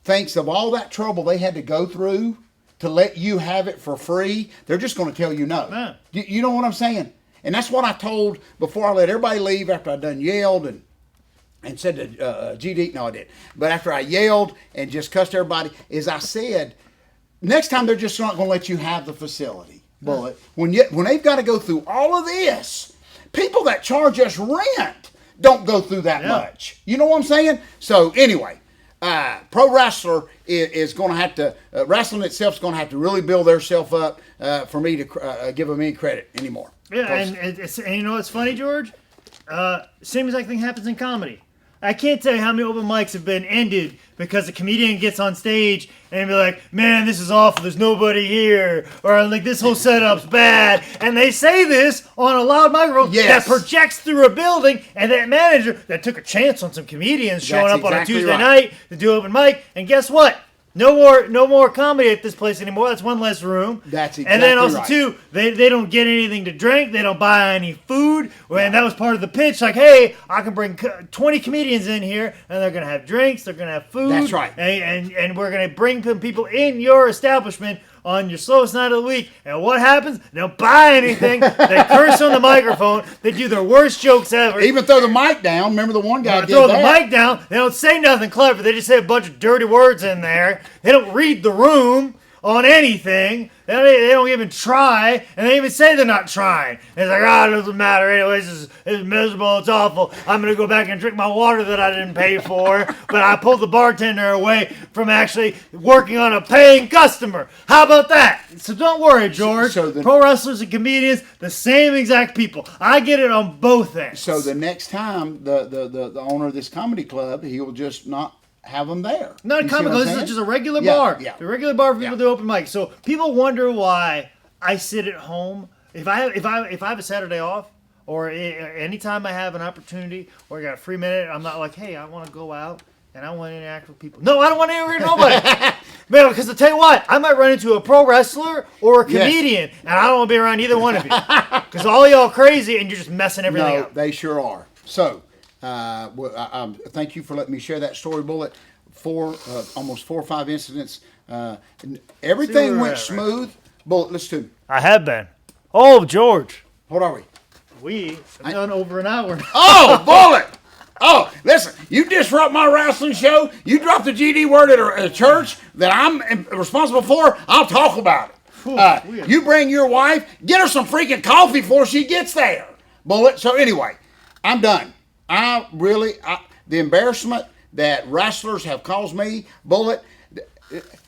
Speaker 1: thinks of all that trouble they had to go through to let you have it for free, they're just going to tell you no.
Speaker 2: Man.
Speaker 1: You know what I'm saying? And that's what I told before I let everybody leave after I done yelled and said to GD, no I did. But after I yelled and just cussed everybody, is I said, next time they're just not going to let you have the facility, Bullet. When they've got to go through all of this, people that charge us rent don't go through that much. You know what I'm saying? So anyway, pro wrestler is going to have to, wrestling itself is going to have to really build theirself up for me to give them any credit anymore.
Speaker 2: Yeah, and you know what's funny, George? Same exact thing happens in comedy. I can't tell you how many open mics have been ended because a comedian gets on stage and be like, man, this is awful, there's nobody here, or like this whole setup's bad, and they say this on a loud microphone that projects through a building, and that manager that took a chance on some comedians showing up on a Tuesday night to do open mic, and guess what? No more comedy at this place anymore. That's one less room.
Speaker 1: That's exactly
Speaker 2: And then also,
Speaker 1: right.
Speaker 2: too, they don't get anything to drink. They don't buy any food. And that was part of the pitch. Like, hey, I can bring 20 comedians in here, and they're going to have drinks. They're going to have food.
Speaker 1: That's right.
Speaker 2: And we're going to bring people in your establishment on your slowest night of the week. And what happens? They don't buy anything. They curse on the microphone. They do their worst jokes ever.
Speaker 1: Even throw the mic down. Remember the one guy did
Speaker 2: throw
Speaker 1: that.
Speaker 2: the mic down. They don't say nothing clever. They just say a bunch of dirty words in there. They don't read the room on anything. They don't even try, and they even say they're not trying. And it's like, it doesn't matter. Anyways, it's miserable. It's awful. I'm going to go back and drink my water that I didn't pay for, but I pulled the bartender away from actually working on a paying customer. How about that? So don't worry, George. Pro wrestlers and comedians, the same exact people. I get it on both ends.
Speaker 1: So the next time the owner of this comedy club, he will just not have them there.
Speaker 2: Not a comedy club. This is just a regular bar. Yeah. A regular bar for people to do open mic. So people wonder why I sit at home. If I have a Saturday off, or anytime I have an opportunity, or I got a free minute, I'm not like, hey, I want to go out and I want to interact with people. No, I don't want to interact with nobody. Man, because I'll tell you what, I might run into a pro wrestler or a comedian, and I don't want to be around either one of you. Because all y'all crazy, and you're just messing everything up.
Speaker 1: They sure are. So, thank you for letting me share that story, Bullet. Almost 4 or 5 incidents. Everything went smooth. Bullet, listen to me.
Speaker 2: I have been. Oh, George.
Speaker 1: What are we?
Speaker 2: We have done over an hour.
Speaker 3: Oh, Bullet! Oh, listen, you disrupt my wrestling show, you drop the GD word at a church that I'm responsible for, I'll talk about it. You bring your wife, get her some freaking coffee before she gets there. Bullet, so anyway, I'm done. The embarrassment that wrestlers have caused me, Bullet,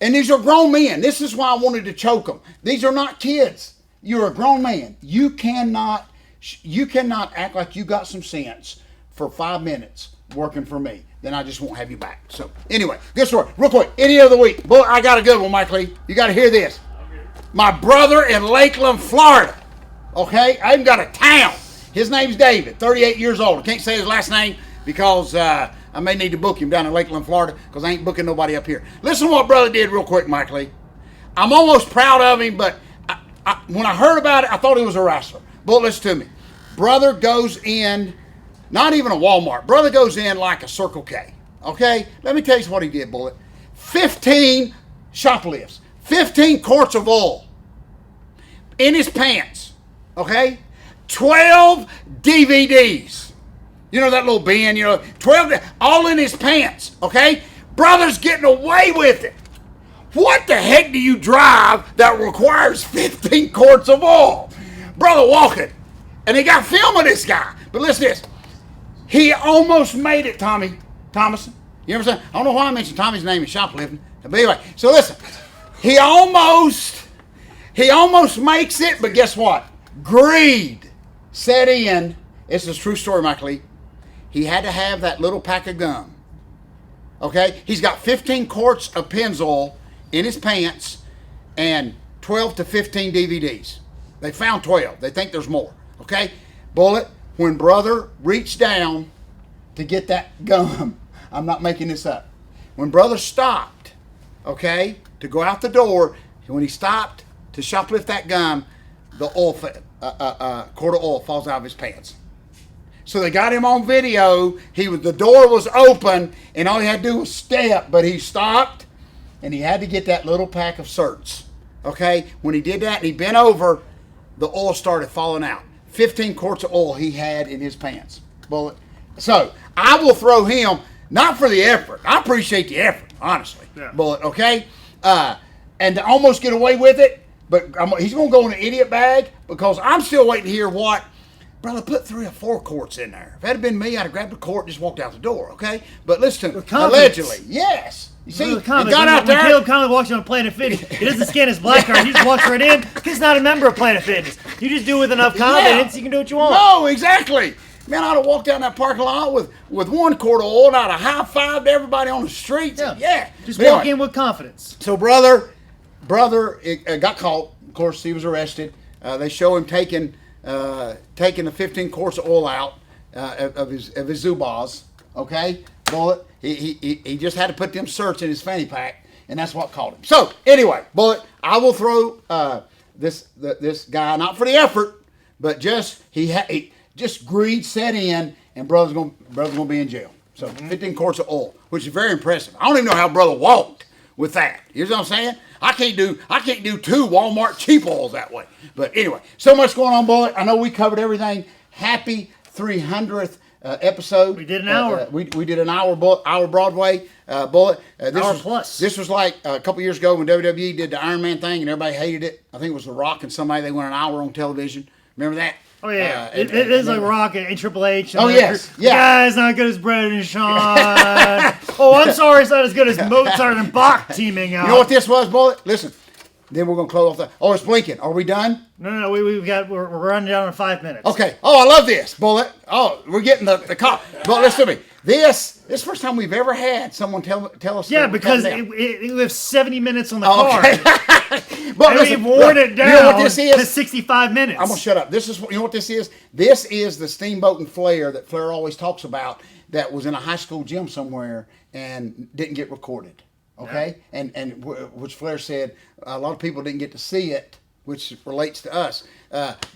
Speaker 3: and these are grown men. This is why I wanted to choke them. These are not kids. You're a grown man. You cannot act like you got some sense for 5 minutes working for me. Then I just won't have you back. So anyway, good story. Real quick, any other week. Bullet, I got a good one, Mike Lee. You got to hear this. My brother in Lakeland, Florida. Okay, I even got a town. His name's David, 38 years old. I can't say his last name because I may need to book him down in Lakeland, Florida, because I ain't booking nobody up here. Listen to what brother did real quick, Mike Lee. I'm almost proud of him, but when I heard about it, I thought he was a wrestler. But listen to me. Brother goes in, not even a Walmart. Brother goes in like a Circle K. Okay? Let me tell you what he did, Bullet. 15 shoplifts. 15 quarts of oil in his pants. Okay? 12 DVDs. You know that little bin, 12, all in his pants, okay? Brother's getting away with it. What the heck do you drive that requires 15 quarts of oil? Brother walking. And they got film of this guy. But listen to this. He almost made it, Tommy Thomason. You know what I'm saying? I don't know why I mentioned Tommy's name in shoplifting. But anyway, so listen. He almost makes it, but guess what? Greed set in. It's a true story, Michael Lee. He had to have that little pack of gum.
Speaker 1: Okay, he's got 15 quarts of Pennzoil in his pants and 12 to 15 DVDs. They found 12. They think there's more. Okay, Bullet, when brother reached down to get that gum, I'm not making this up. When brother stopped, okay, to go out the door, when he stopped to shoplift that gum, the oil, quart of oil falls out of his pants. So they got him on video. The door was open, and all he had to do was step, but he stopped, and he had to get that little pack of certs. Okay, when he did that, and he bent over, the oil started falling out. 15 quarts of oil he had in his pants. Bullet. So I will throw him, not for the effort. I appreciate the effort, honestly.
Speaker 2: Yeah.
Speaker 1: Bullet. Okay, and to almost get away with it, but he's going to go in an idiot bag because I'm still waiting to hear what. Brother, put 3 or 4 quarts in there. If that had been me, I'd have grabbed a quart and just walked out the door, okay? But listen to me. Allegedly. Yes. You see, he got out there.
Speaker 2: When Caleb Conway walks on Planet Fitness, he doesn't scan his black card. He just walks right in. He's not a member of Planet Fitness. You just do it with enough confidence, you can do what you want.
Speaker 1: No, exactly. Man, I'd have walked down that parking lot with 1 quart of oil and I'd have high-fived everybody on the street. Yeah.
Speaker 2: Just walk in with confidence.
Speaker 1: So brother got caught. Of course, he was arrested. They show him taking the 15 quarts of oil out of his Zubaz, okay? Bullet. He just had to put them certs in his fanny pack, and that's what caught him. So anyway, Bullet, I will throw this guy, not for the effort, but just just greed set in, and brother's gonna be in jail. So 15 quarts of oil, which is very impressive. I don't even know how brother walked with that. You know what I'm saying? I can't do 2 Walmart cheap oils that way. But anyway, so much going on, Bullet. I know we covered everything. Happy 300th episode.
Speaker 2: We did an hour.
Speaker 1: We did an hour Broadway, Bullet.
Speaker 2: Hour plus.
Speaker 1: This was like a couple years ago when WWE did the Iron Man thing and everybody hated it. I think it was The Rock and somebody. They went an hour on television. Remember that?
Speaker 2: Oh, yeah. It is like Rock and Triple H. And
Speaker 1: yes.
Speaker 2: The guy's not good as Brendan and Sean. Oh, I'm sorry, it's not as good as Mozart and Bach teaming out.
Speaker 1: You know what this was, Bullet? Listen. Then we're going to close off Oh, it's blinking. Are we done?
Speaker 2: No. We're running down in 5 minutes.
Speaker 1: Okay. Oh, I love this, Bullet. Oh, we're getting the call. But listen to me. This is the first time we've ever had someone tell us.
Speaker 2: Yeah, because it lives 70 minutes on the card.
Speaker 1: But
Speaker 2: we've worn it down.
Speaker 1: You know what this is?
Speaker 2: To 65 minutes.
Speaker 1: I'm gonna shut up. You know what this is? This is the Steamboat and Flair that Flair always talks about. That was in a high school gym somewhere and didn't get recorded. Okay, yeah. and which Flair said a lot of people didn't get to see it, which relates to us.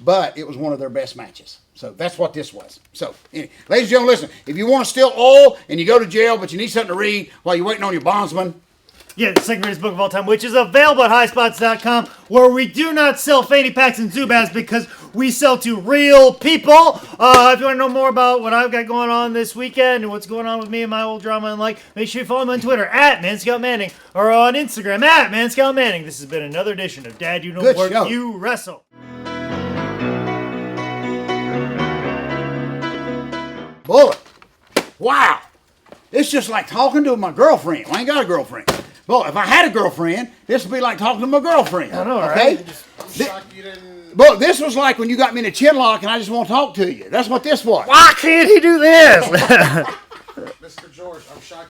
Speaker 1: But it was one of their best matches. So that's what this was. So, anyway, ladies and gentlemen, listen. If you want to steal oil and you go to jail, but you need something to read while you're waiting on your bondsman.
Speaker 2: Yeah, the second greatest book of all time, which is available at highspots.com, where we do not sell fanny packs and Zubaz because we sell to real people. If you want to know more about what I've got going on this weekend and what's going on with me and my old drama and make sure you follow me on Twitter at ManScoutManning or on Instagram at ManScoutManning. This has been another edition of Dad, You Know What You Wrestle.
Speaker 1: Bullet. Wow. It's just like talking to my girlfriend. I ain't got a girlfriend. Well, if I had a girlfriend, this would be like talking to my girlfriend.
Speaker 2: I know,
Speaker 1: okay?
Speaker 2: Right?
Speaker 4: I'm shocked you didn't.
Speaker 1: But this was like when you got me in a chin lock and I just want to talk to you. That's what this was.
Speaker 2: Why can't he do this?
Speaker 4: Mr. George, I'm shocked.